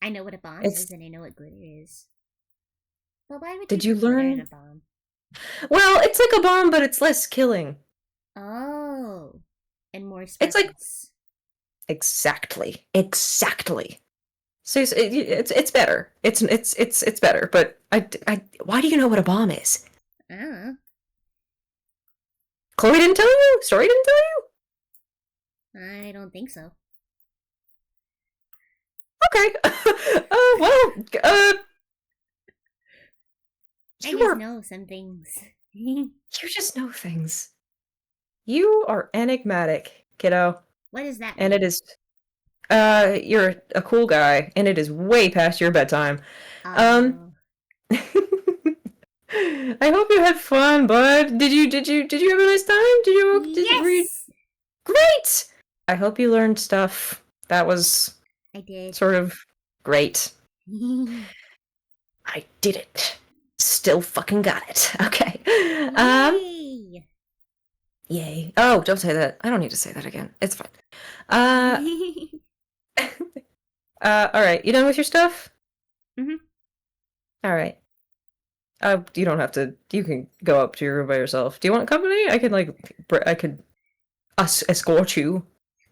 I know what a bomb It's- is, and I know what glitter is. But why would Did you you put glitter in learn- a bomb? Well, it's like a bomb, but it's less killing. Oh. And more It's like- sparkles. Exactly. So it's better. It's better. But why do you know what a bomb is? Chloe didn't tell you? Story didn't tell you? I don't think so. Okay. I You just know some things. you just know things. You are enigmatic, kiddo. What does that And mean? it is you're a cool guy, and it is way past your bedtime. Oh. I hope you had fun, bud. Did you have a nice time? Yes! Great! I hope you learned stuff. That was I did. sort of great. I did it. Still fucking got it. Okay. Yay! Yay. Oh, don't say that. I don't need to say that again. It's fine. Alright. You done with your stuff? Mhm. Alright. You don't have to. You can go up to your room by yourself. Do you want company? I could escort you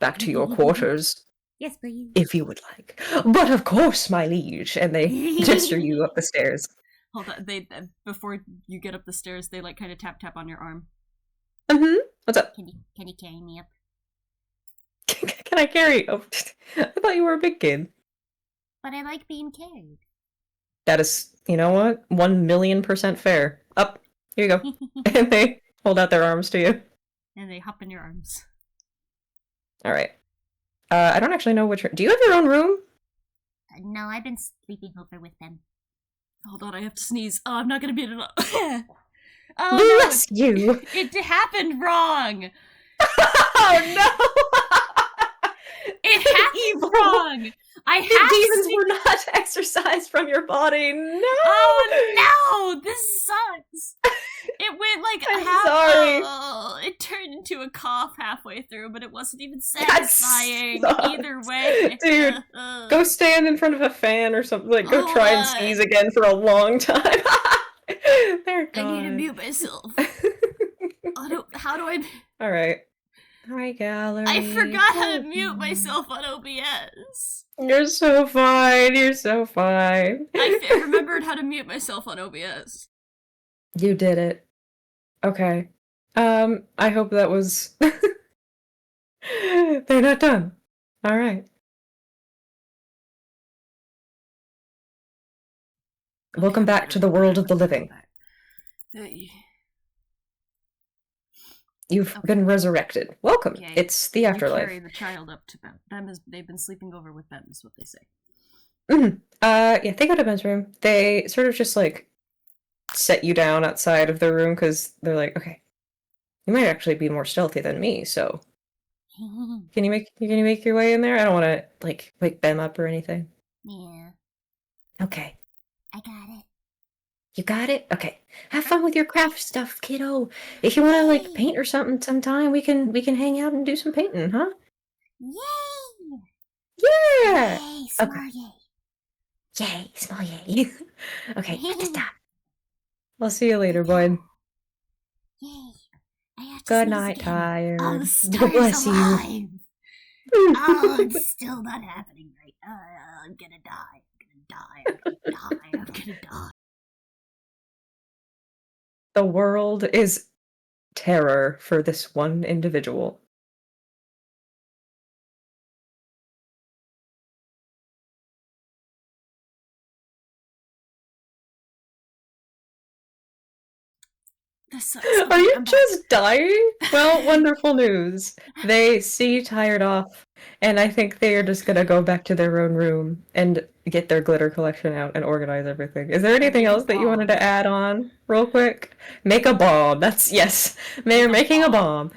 back to your quarters, Yes, please. if you would like. But of course, my liege. And they gesture you up the stairs. Hold on, they before you get up the stairs, they like kind of tap on your arm. Mm-hmm. What's up? Can you carry me up? Can I carry? Oh, I thought you were a big kid. But I like being carried. That is, you know what? 1,000,000% fair. Up. Here you go. And they hold out their arms to you. And they hop in your arms. All right. I don't actually know which. Do you have your own room? No, I've been sleeping over with them. Hold on, I have to sneeze. Oh, I'm not gonna be able to. Oh Bless no! you. It happened wrong. Oh no! It happened Evil. wrong. I The have demons to. were not exorcised from your body. No. Oh no! This sucks. It went like I'm half. sorry. Oh, it turned into a cough halfway through, but it wasn't even That satisfying sucks. either way. Dude, Go stand in front of a fan or something. Like, go try and sneeze again for a long time. They're gone. I need to mute myself. How do I? All right. Hi, gallery. I forgot how to mute myself on OBS. You're so fine. You're so fine. I remembered how to mute myself on OBS. You did it. Okay. I hope that was. They're not done. All right. Welcome back to the world of the living. You've been resurrected. Welcome. Okay. It's the You afterlife. carry the child up to Ben. They've been sleeping over with Ben, is what they say. Mm-hmm. Yeah, they go to Ben's room. They sort of just like set you down outside of the room because they're like, okay, you might actually be more stealthy than me. So, can you make your way in there? I don't want to like wake Ben up or anything. Yeah, Okay, I got it. you got it. Okay, have fun with your craft stuff, kiddo. If you want to like Yay! paint or something sometime, we can hang out and do some painting, huh? Yay! Yeah. Yay! Small yay! Yay, small yay. Okay, stop. I'll see you later, bud. Yay! I have to Good sneeze night, again. tired. Oh, the star's Bless alive! Oh, it's still not happening right. I'm gonna die. I'm gonna die. The world is terror for this one individual. This sucks. Are you I'm back. just dying? Well, wonderful news. They see you tired off, and I think they are just gonna go back to their own room and get their glitter collection out and organize everything. Is there anything else that you wanted to add on real quick? Make a bomb. Yes. They're making a bomb.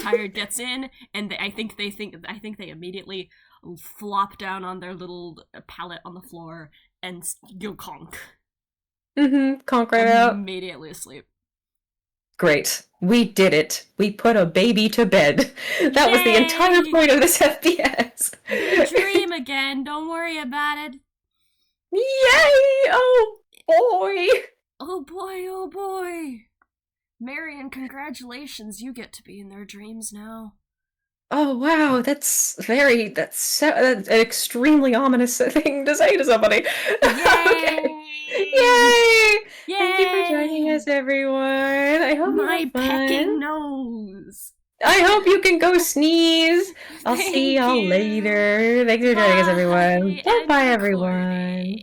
Tired gets in, and I think they immediately flop down on their little pallet on the floor and go conk. Mm-hmm. Conk right out. Immediately asleep. Great. We did it. We put a baby to bed. That was the entire Yay! point of this FPS. Dream again. Don't worry about it. Yay! Oh boy! Oh boy, oh boy. Marion, congratulations. You get to be in their dreams now. Oh wow, that's an extremely ominous thing to say to somebody. Okay. Yay! Thank you for joining us, everyone. I hope you My have fun. pecking nose. I hope you can go sneeze. I'll see Thank y'all you. later. Thanks for joining us, everyone. Bye. Bye, End everyone. recording.